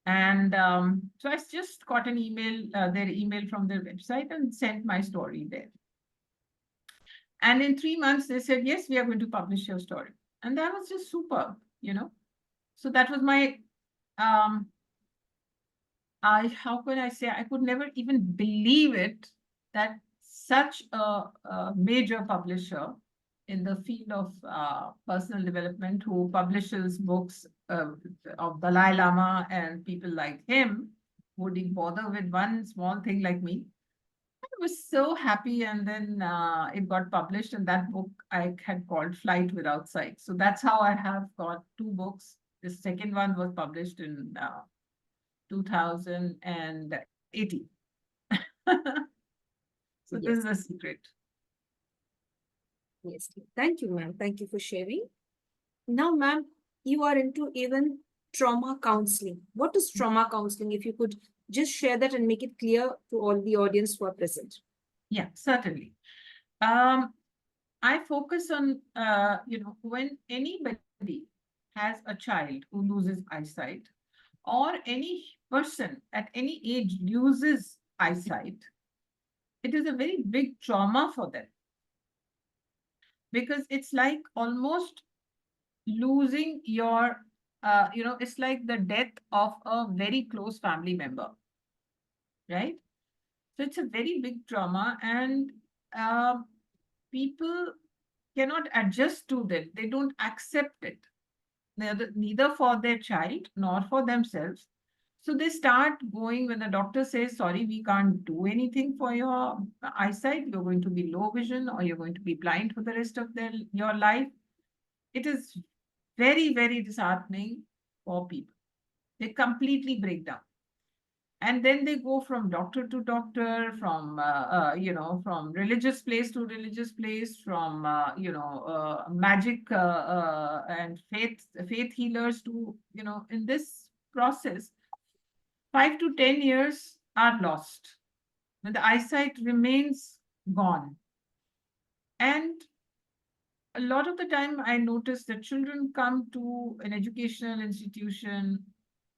[SPEAKER 2] And so I just got an email, their email from their website, and sent my story there. And in 3 months, they said, yes, we are going to publish your story. And that was just super, So that was my, how can I say, I could never even believe it that such a major publisher in the field of personal development, who publishes books of Dalai Lama and people like him, would bother with one small thing like me. I was so happy, and then it got published, and that book I had called Flight Without Sight. So that's how I have got 2 books. The second one was published in 2018. So this is a secret.
[SPEAKER 1] Yes. Thank you, ma'am. Thank you for sharing. Now, ma'am, you are into even trauma counseling. What is trauma counseling? If you could just share that and make it clear to all the audience who are present.
[SPEAKER 2] Yeah, certainly. I focus on, when anybody has a child who loses eyesight, or any person at any age loses eyesight, it is a very big trauma for them. Because it's like almost losing your, it's like the death of a very close family member, right? So it's a very big trauma, and people cannot adjust to that. They don't accept it, neither for their child nor for themselves. So they start going, when the doctor says, sorry, we can't do anything for your eyesight, you're going to be low vision, or you're going to be blind for the rest of your life. It is very, very disheartening for people. They completely break down. And then they go from doctor to doctor, from, from religious place to religious place, from, magic and faith healers to, in this process, 5 to 10 years are lost, and the eyesight remains gone. And a lot of the time, I notice that children come to an educational institution.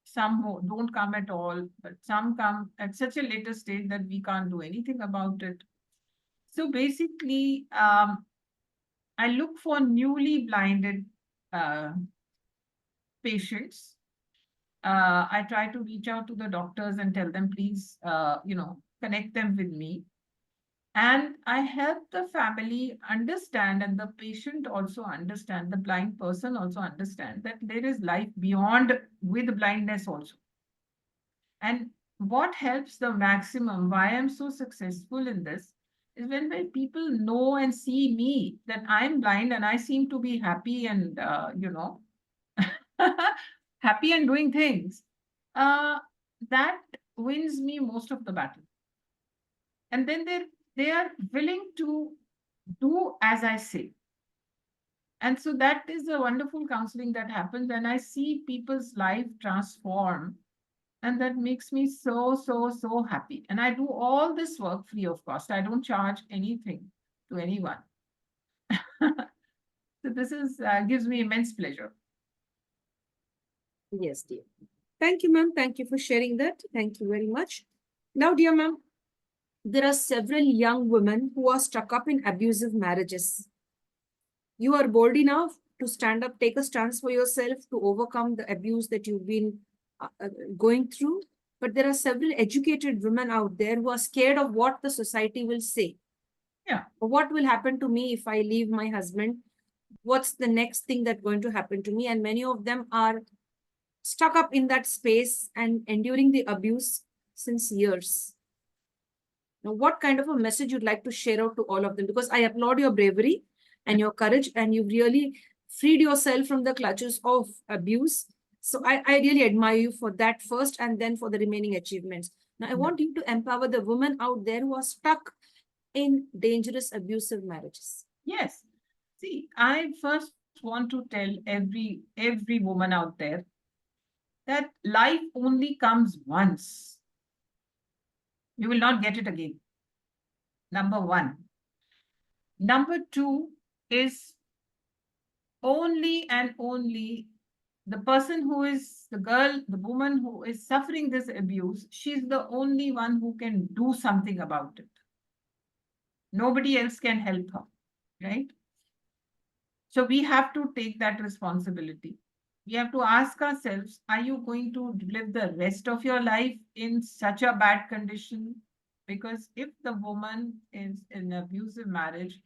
[SPEAKER 2] Some don't come at all, but some come at such a later stage that we can't do anything about it. So basically, I look for newly blinded patients. I try to reach out to the doctors and tell them, please, connect them with me. And I help the family understand, and the patient also understand, the blind person also understand, that there is life beyond with blindness also. And what helps the maximum, why I'm so successful in this, is when people know and see me that I'm blind and I seem to be happy and, happy and doing things, that wins me most of the battle. And then they are willing to do as I say. And so that is a wonderful counseling that happens, and I see people's life transform. And that makes me so, so, so happy. And I do all this work free of cost. I don't charge anything to anyone. So this is gives me immense pleasure.
[SPEAKER 1] Yes, dear. Thank you, ma'am. Thank you for sharing that. Thank you very much. Now, dear ma'am, there are several young women who are stuck up in abusive marriages. You are bold enough to stand up, take a stance for yourself to overcome the abuse that you've been going through. But there are several educated women out there who are scared of what the society will say.
[SPEAKER 2] Yeah.
[SPEAKER 1] What will happen to me if I leave my husband? What's the next thing that's going to happen to me? And many of them are stuck up in that space and enduring the abuse since years. Now, what kind of a message you'd like to share out to all of them? Because I applaud your bravery and your courage, and you've really freed yourself from the clutches of abuse. So I really admire you for that first, and then for the remaining achievements. Now, I want you to empower the women out there who are stuck in dangerous abusive marriages.
[SPEAKER 2] Yes. See, I first want to tell every woman out there that life only comes once. You will not get it again. Number one. Number two is only and only the person who is the girl, the woman who is suffering this abuse, she's the only one who can do something about it. Nobody else can help her, right? So we have to take that responsibility. We have to ask ourselves, are you going to live the rest of your life in such a bad condition? Because if the woman is in an abusive marriage,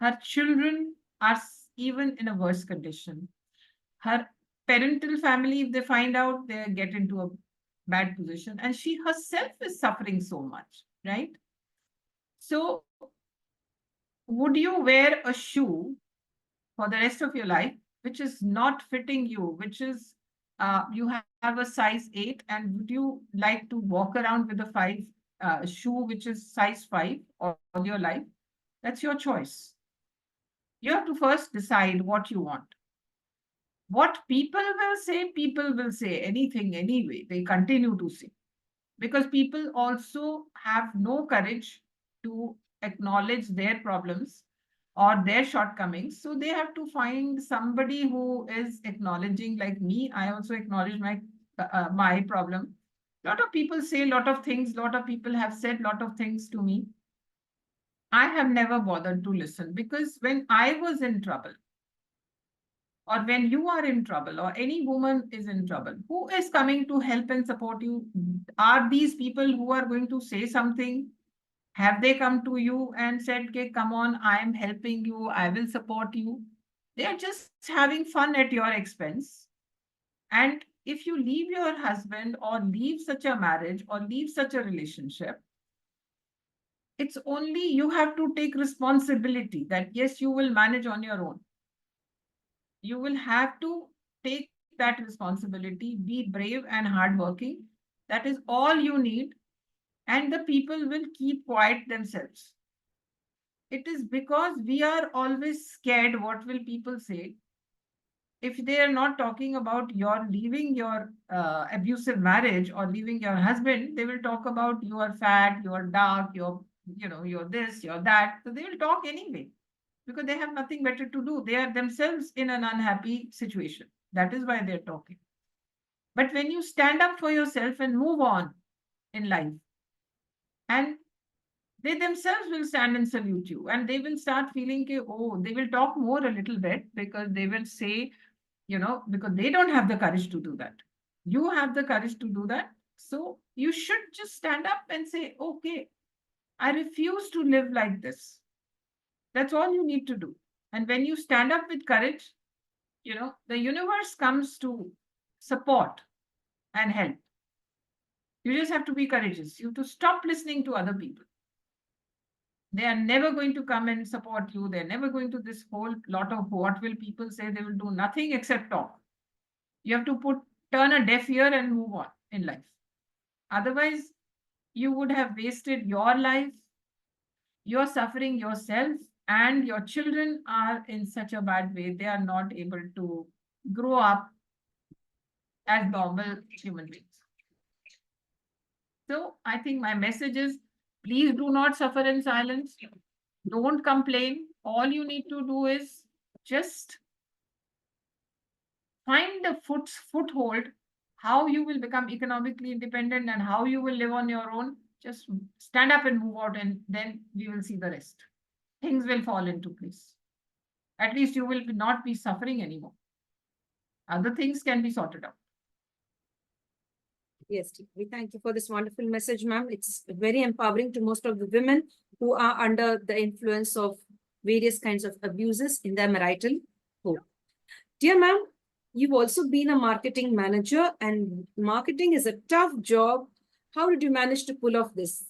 [SPEAKER 2] her children are even in a worse condition. Her parental family, if they find out, they get into a bad position. And she herself is suffering so much, right? So would you wear a shoe for the rest of your life, which is not fitting you, which is you have a size 8, and would you like to walk around with a 5 shoe, which is size 5 all your life? That's your choice. You have to first decide what you want. What people will say anything anyway. They continue to say. Because people also have no courage to acknowledge their problems or their shortcomings. So they have to find somebody who is acknowledging, like me. I also acknowledge my problem. A lot of people say a lot of things. A lot of people have said a lot of things to me. I have never bothered to listen, because when I was in trouble, or when you are in trouble, or any woman is in trouble, who is coming to help and support you? Are these people who are going to say something? Have they come to you and said, okay, come on, I am helping you, I will support you? They are just having fun at your expense. And if you leave your husband, or leave such a marriage, or leave such a relationship, it's only you have to take responsibility that yes, you will manage on your own. You will have to take that responsibility, be brave and hardworking. That is all you need. And the people will keep quiet themselves. It is because we are always scared what will people say. If they are not talking about your leaving your abusive marriage or leaving your husband, they will talk about you are fat, you are dark, you're this, you're that. So they will talk anyway, because they have nothing better to do. They are themselves in an unhappy situation. That is why they're talking. But when you stand up for yourself and move on in life, and they themselves will stand and salute you, and they will start feeling, oh, they will talk more a little bit, because they will say, because they don't have the courage to do that. You have the courage to do that. So you should just stand up and say, okay, I refuse to live like this. That's all you need to do. And when you stand up with courage, the universe comes to support and help. You just have to be courageous. You have to stop listening to other people. They are never going to come and support you. They're never going to this whole lot of what will people say. They will do nothing except talk. You have to turn a deaf ear and move on in life. Otherwise, you would have wasted your life. You're suffering yourself, and your children are in such a bad way. They are not able to grow up as normal human beings. So I think my message is, please do not suffer in silence. Don't complain. All you need to do is just find a foothold, how you will become economically independent and how you will live on your own. Just stand up and move out, and then we will see the rest. Things will fall into place. At least you will not be suffering anymore. Other things can be sorted out.
[SPEAKER 1] Yes, we thank you for this wonderful message, ma'am. It's very empowering to most of the women who are under the influence of various kinds of abuses in their marital home. Dear ma'am, you've also been a marketing manager, and marketing is a tough job. How did you manage to pull off this?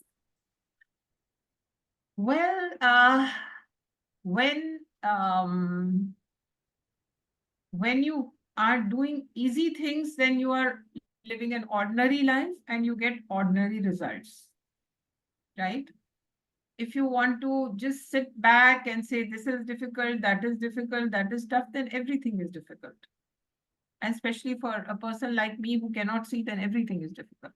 [SPEAKER 2] Well, when you are doing easy things, then you are living an ordinary life and you get ordinary results, right? if you want to just sit back and say, this is difficult, that is tough, then everything is difficult. And especially for a person like me who cannot see, then everything is difficult.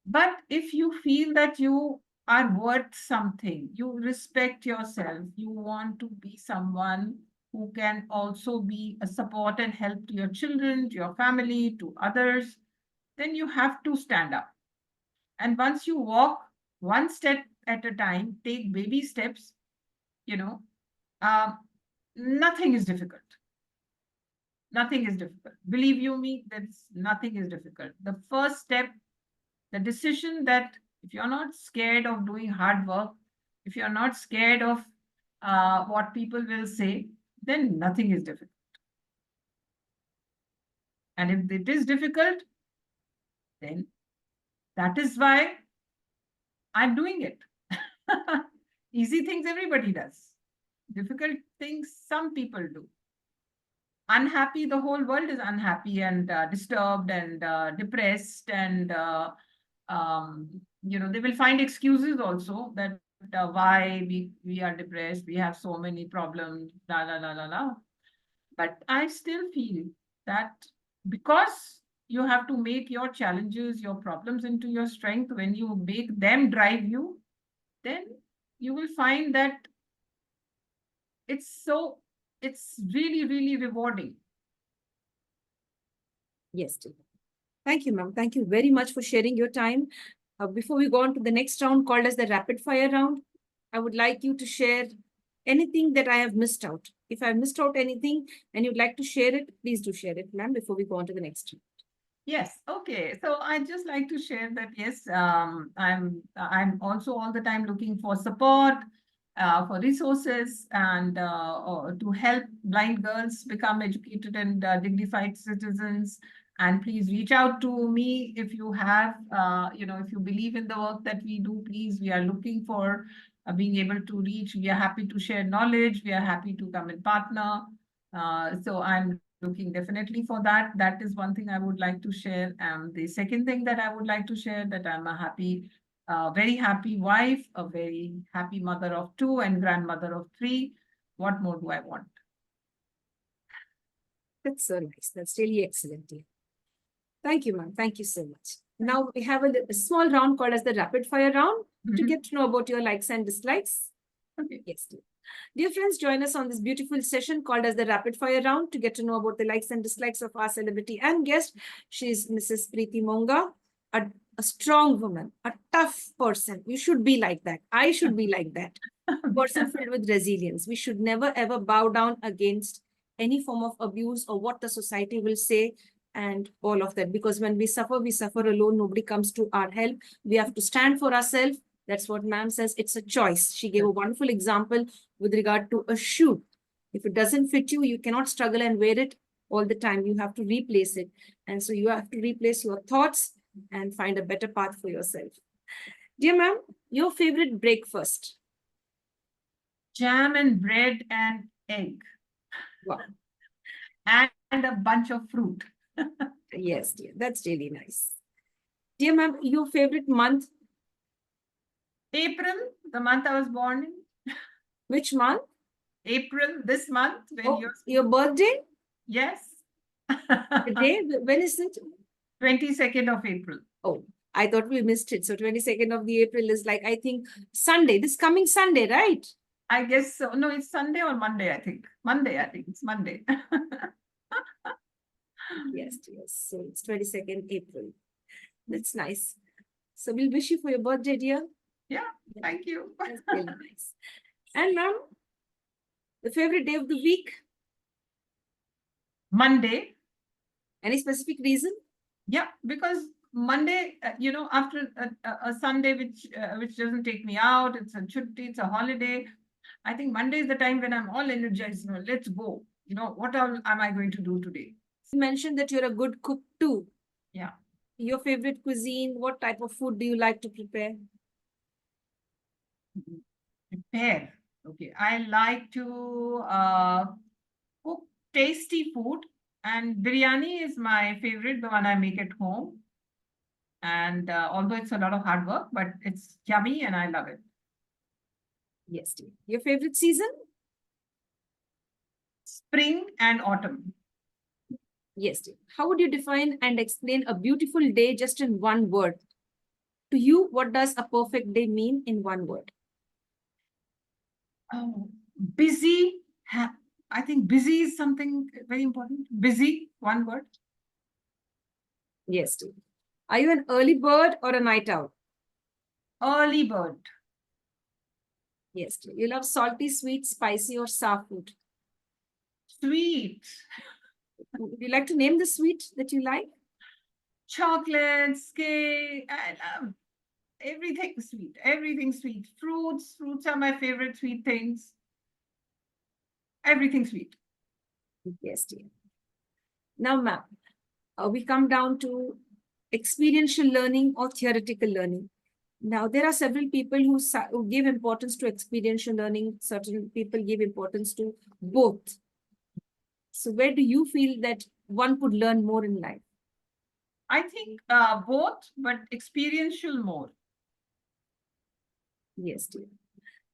[SPEAKER 2] But if you feel that you are worth something, you respect yourself, you want to be someone who can also be a support and help to your children, to your family, to others, then you have to stand up. And once you walk one step at a time, take baby steps, you know, um, nothing is difficult. Nothing is difficult. Believe you me, that's nothing is difficult. The first step, the decision that if you're not scared of doing hard work, if you're not scared of what people will say, then nothing is difficult. And if it is difficult, then that is why I'm doing it. Easy things everybody does. Difficult things some people do. Unhappy, the whole world is unhappy and disturbed and depressed, and they will find excuses also that why we are depressed, we have so many problems, la la la la la. But I still feel that because you have to make your challenges, your problems into your strength, when you make them drive you, then you will find that it's really, really rewarding.
[SPEAKER 1] Yes, dear. Thank you, ma'am. Thank you very much for sharing your time. Before we go on to the next round called as the rapid fire round, I would like you to share anything that I have missed out. If I missed out anything and you'd like to share it, please do share it, ma'am, before we go on to the next round.
[SPEAKER 2] Yes. Okay. So I'd just like to share that, yes, I'm also all the time looking for support, for resources, and to help blind girls become educated and dignified citizens. And please reach out to me if you have, if you believe in the work that we do. Please, we are looking for being able to reach. We are happy to share knowledge. We are happy to come and partner. So I'm looking definitely for that. That is one thing I would like to share. And the second thing that I would like to share, that I'm a very happy wife, a very happy mother of 2 and grandmother of 3. What more do I want?
[SPEAKER 1] That's so nice. That's really excellent, dear. Thank you, ma'am. Thank you so much. Now we have a small round called as the rapid fire round to get to know about your likes and dislikes.
[SPEAKER 2] Okay.
[SPEAKER 1] Yes, dear. Dear friends, join us on this beautiful session called as the rapid fire round to get to know about the likes and dislikes of our celebrity and guest. She is Mrs. Preeti Monga, a strong woman, a tough person. You should be like that. I should be like that. A person filled with resilience. We should never ever bow down against any form of abuse or what the society will say and all of that. Because when we suffer alone. Nobody comes to our help. We have to stand for ourselves. That's what ma'am says. It's a choice. She gave a wonderful example with regard to a shoe. If it doesn't fit you, you cannot struggle and wear it all the time. You have to replace it. And so you have to replace your thoughts and find a better path for yourself. Dear ma'am, your favorite breakfast?
[SPEAKER 2] Jam and bread and egg.
[SPEAKER 1] Wow.
[SPEAKER 2] And a bunch of fruit.
[SPEAKER 1] Yes, dear. That's really nice. Dear ma'am, your favorite month?
[SPEAKER 2] April, the month I was born in.
[SPEAKER 1] Which month?
[SPEAKER 2] April, this month. When
[SPEAKER 1] your birthday?
[SPEAKER 2] Yes.
[SPEAKER 1] The day? When is it?
[SPEAKER 2] 22nd of April.
[SPEAKER 1] Oh, I thought we missed it. So 22nd of the April is like, I think, Sunday. This coming Sunday, right?
[SPEAKER 2] I guess so. No, it's Sunday or Monday, I think. It's Monday.
[SPEAKER 1] Yes. So it's 22nd April. That's nice. So we'll wish you for your birthday, dear.
[SPEAKER 2] Yeah, thank you.
[SPEAKER 1] That's really nice. And ma'am, the favorite day of the week?
[SPEAKER 2] Monday.
[SPEAKER 1] Any specific reason?
[SPEAKER 2] Yeah, because Monday, after a Sunday which doesn't take me out, it's a chutti, it's a holiday. I think Monday is the time when I'm all energized. Let's go. What all am I going to do today?
[SPEAKER 1] You mentioned that you're a good cook too.
[SPEAKER 2] Yeah.
[SPEAKER 1] Your favorite cuisine, what type of food do you like to prepare?
[SPEAKER 2] Prepare. Okay. I like to cook tasty food, and biryani is my favorite, the one I make at home. And although it's a lot of hard work, but it's yummy and I love it.
[SPEAKER 1] Yes, dear. Your favorite season?
[SPEAKER 2] Spring and autumn.
[SPEAKER 1] Yes, dear. How would you define and explain a beautiful day just in one word? To you, what does a perfect day mean in one word?
[SPEAKER 2] Oh, busy. I think busy is something very important. Busy, one word.
[SPEAKER 1] Yes, dear. Are you an early bird or a night owl?
[SPEAKER 2] Early bird.
[SPEAKER 1] Yes, dear. You love salty, sweet, spicy, or sour food?
[SPEAKER 2] Sweet.
[SPEAKER 1] Would you like to name the sweet that you like?
[SPEAKER 2] Chocolates, cake. I love everything sweet. Everything sweet. Fruits. Fruits are my favorite sweet things. Everything sweet.
[SPEAKER 1] Yes, dear. Now, ma'am, we come down to experiential learning or theoretical learning. Now, there are several people who give importance to experiential learning. Certain people give importance to both. So where do you feel that one could learn more in life?
[SPEAKER 2] I think both, but experiential more.
[SPEAKER 1] Yes, dear.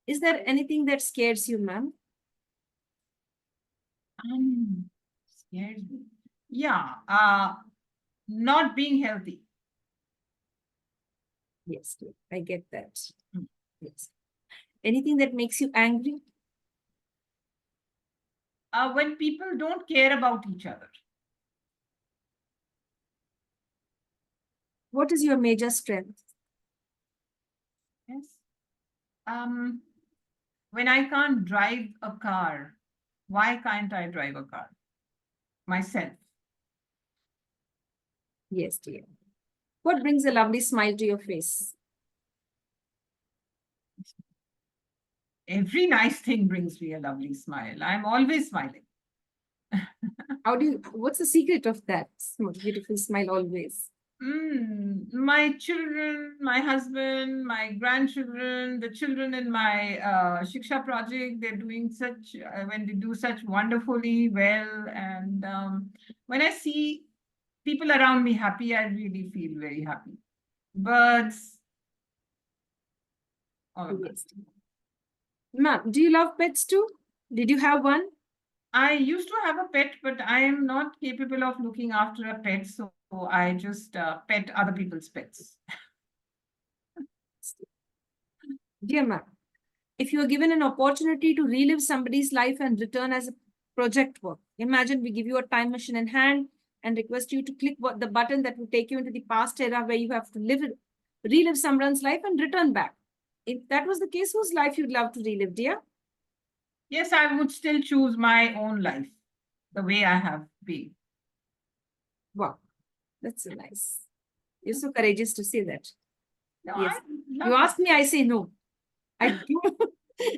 [SPEAKER 1] Is there anything that scares you, ma'am?
[SPEAKER 2] Scares me. Yeah, not being healthy.
[SPEAKER 1] Yes, dear. I get that.
[SPEAKER 2] Mm.
[SPEAKER 1] Yes. Anything that makes you angry?
[SPEAKER 2] When people don't care about each other.
[SPEAKER 1] What is your major strength?
[SPEAKER 2] Yes. When I can't drive a car, why can't I drive a car? Myself.
[SPEAKER 1] Yes, dear. What brings a lovely smile to your face?
[SPEAKER 2] Every nice thing brings me a lovely smile. I'm always smiling.
[SPEAKER 1] What's the secret of that beautiful smile always?
[SPEAKER 2] My children, my husband, my grandchildren, the children in my Shiksha project, they're doing when they do such wonderfully well. And when I see people around me happy, I really feel very happy. Birds, all of that.
[SPEAKER 1] Yes. Ma'am, do you love pets too? Did you have one?
[SPEAKER 2] I used to have a pet, but I am not capable of looking after a pet. So I just pet other people's pets.
[SPEAKER 1] Dear ma'am, if you are given an opportunity to relive somebody's life and return as a project work, imagine we give you a time machine in hand and request you to click the button that will take you into the past era where you have to relive someone's life and return back. If that was the case, whose life you'd love to relive, dear?
[SPEAKER 2] Yes, I would still choose my own life, the way I have been.
[SPEAKER 1] Wow, that's so nice. You're so courageous to say that.
[SPEAKER 2] No,
[SPEAKER 1] Yes.
[SPEAKER 2] I
[SPEAKER 1] You
[SPEAKER 2] love
[SPEAKER 1] ask me, I say no. I do.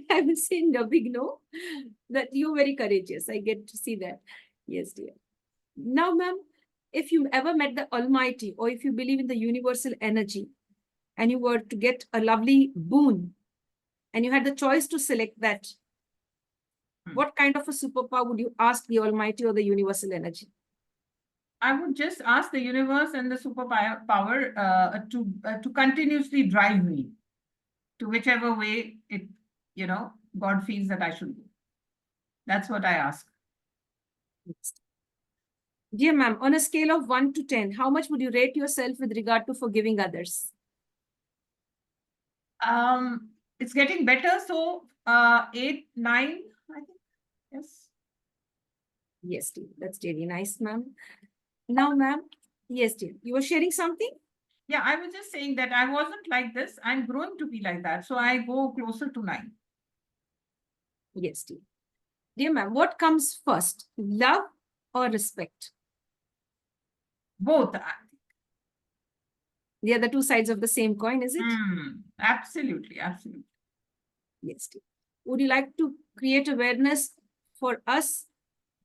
[SPEAKER 1] I will say no, big no. That you're very courageous. I get to see that. Yes, dear. Now, ma'am, if you ever met the Almighty or if you believe in the universal energy and you were to get a lovely boon and you had the choice to select that, what kind of a superpower would you ask the Almighty or the universal energy?
[SPEAKER 2] I would just ask the universe and the superpower to continuously drive me to whichever way God feels that I should go. That's what I ask.
[SPEAKER 1] Dear ma'am, on a scale of 1 to 10, how much would you rate yourself with regard to forgiving others?
[SPEAKER 2] It's getting better. So 8, 9, I think. Yes.
[SPEAKER 1] Yes, dear. That's really nice, ma'am. Now, ma'am, yes, dear. You were sharing something?
[SPEAKER 2] Yeah, I was just saying that I wasn't like this. I'm growing to be like that. So I go closer to 9.
[SPEAKER 1] Yes, dear. Dear ma'am, what comes first, love or respect?
[SPEAKER 2] Both.
[SPEAKER 1] They are the two sides of the same coin, is it?
[SPEAKER 2] Absolutely, absolutely.
[SPEAKER 1] Yes, dear. Would you like to create awareness for us?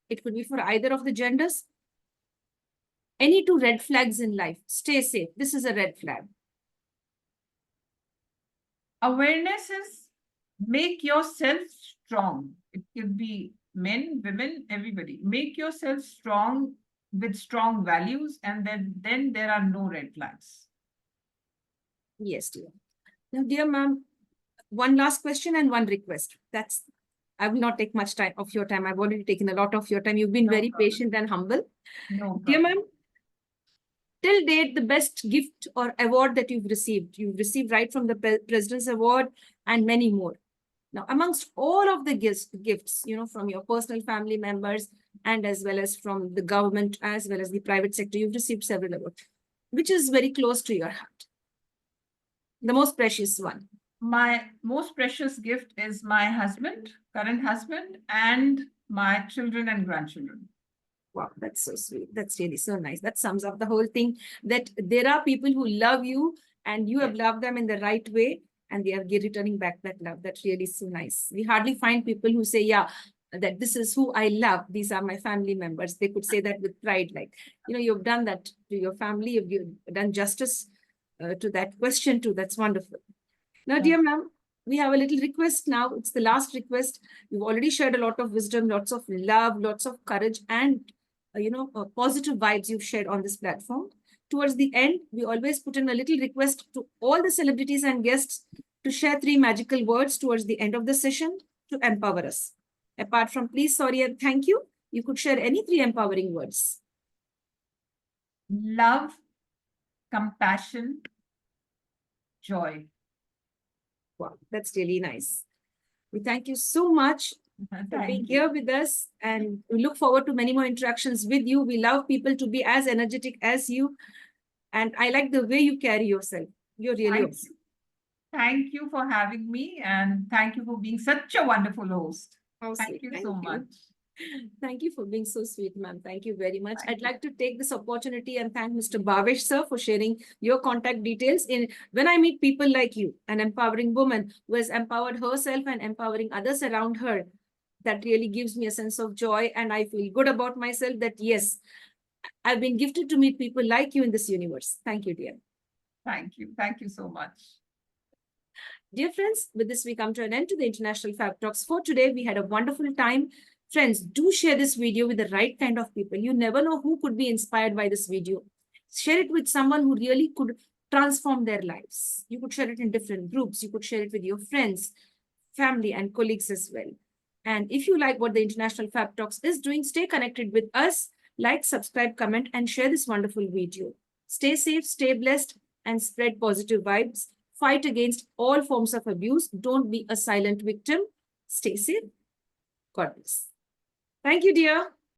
[SPEAKER 1] It could be for either of the genders. Any two red flags in life. Stay safe. This is a red flag.
[SPEAKER 2] Awareness is make yourself strong. It could be men, women, everybody. Make yourself strong with strong values, and then there are no red flags.
[SPEAKER 1] Yes, dear. Now, dear ma'am, one last question and one request. I will not take much time of your time. I've already taken a lot of your time. You've been
[SPEAKER 2] No
[SPEAKER 1] very
[SPEAKER 2] problem.
[SPEAKER 1] patient and humble.
[SPEAKER 2] No
[SPEAKER 1] Dear
[SPEAKER 2] problem.
[SPEAKER 1] ma'am, till date, the best gift or award that you've received right from the President's Award and many more. Now, amongst all of the gifts, from your personal family members and as well as from the government, as well as the private sector, you've received several awards. Which is very close to your heart? The most precious one.
[SPEAKER 2] My most precious gift is my husband, current husband, and my children and grandchildren.
[SPEAKER 1] Wow, that's so sweet. That's really so nice. That sums up the whole thing, that there are people who love you and you have loved them in the right way and they are returning back that love. That's really so nice. We hardly find people who say, yeah, that this is who I love. These are my family members. They could say that with pride, like, you've done that to your family. You've done justice to that question too. That's wonderful. Now, dear ma'am, we have a little request now. It's the last request. You've already shared a lot of wisdom, lots of love, lots of courage, and positive vibes you've shared on this platform. Towards the end, we always put in a little request to all the celebrities and guests to share 3 magical words towards the end of the session to empower us. Apart from please, sorry, and thank you, you could share any 3 empowering words.
[SPEAKER 2] Love, compassion, joy.
[SPEAKER 1] Wow, that's really nice. We thank you so much for being here with us, and we look forward to many more interactions with you. We love people to be as energetic as you, and I like the way you carry yourself. You're really awesome.
[SPEAKER 2] Thank you for having me, and thank you for being such a wonderful host. Thank you so much.
[SPEAKER 1] Thank you for being so sweet, ma'am. Thank you very much. I'd like to take this opportunity and thank Mr. Bhavesh, sir, for sharing your contact details. When I meet people like you, an empowering woman who has empowered herself and empowering others around her, that really gives me a sense of joy, and I feel good about myself that, yes, I've been gifted to meet people like you in this universe. Thank you, dear.
[SPEAKER 2] Thank you. Thank you so much.
[SPEAKER 1] Dear friends, with this, we come to an end to the International Fab Talks for today. We had a wonderful time. Friends, do share this video with the right kind of people. You never know who could be inspired by this video. Share it with someone who really could transform their lives. You could share it in different groups. You could share it with your friends, family, and colleagues as well. And if you like what the International Fab Talks is doing, stay connected with us. Like, subscribe, comment, and share this wonderful video. Stay safe, stay blessed, and spread positive vibes. Fight against all forms of abuse. Don't be a silent victim. Stay safe. God bless. Thank you, dear.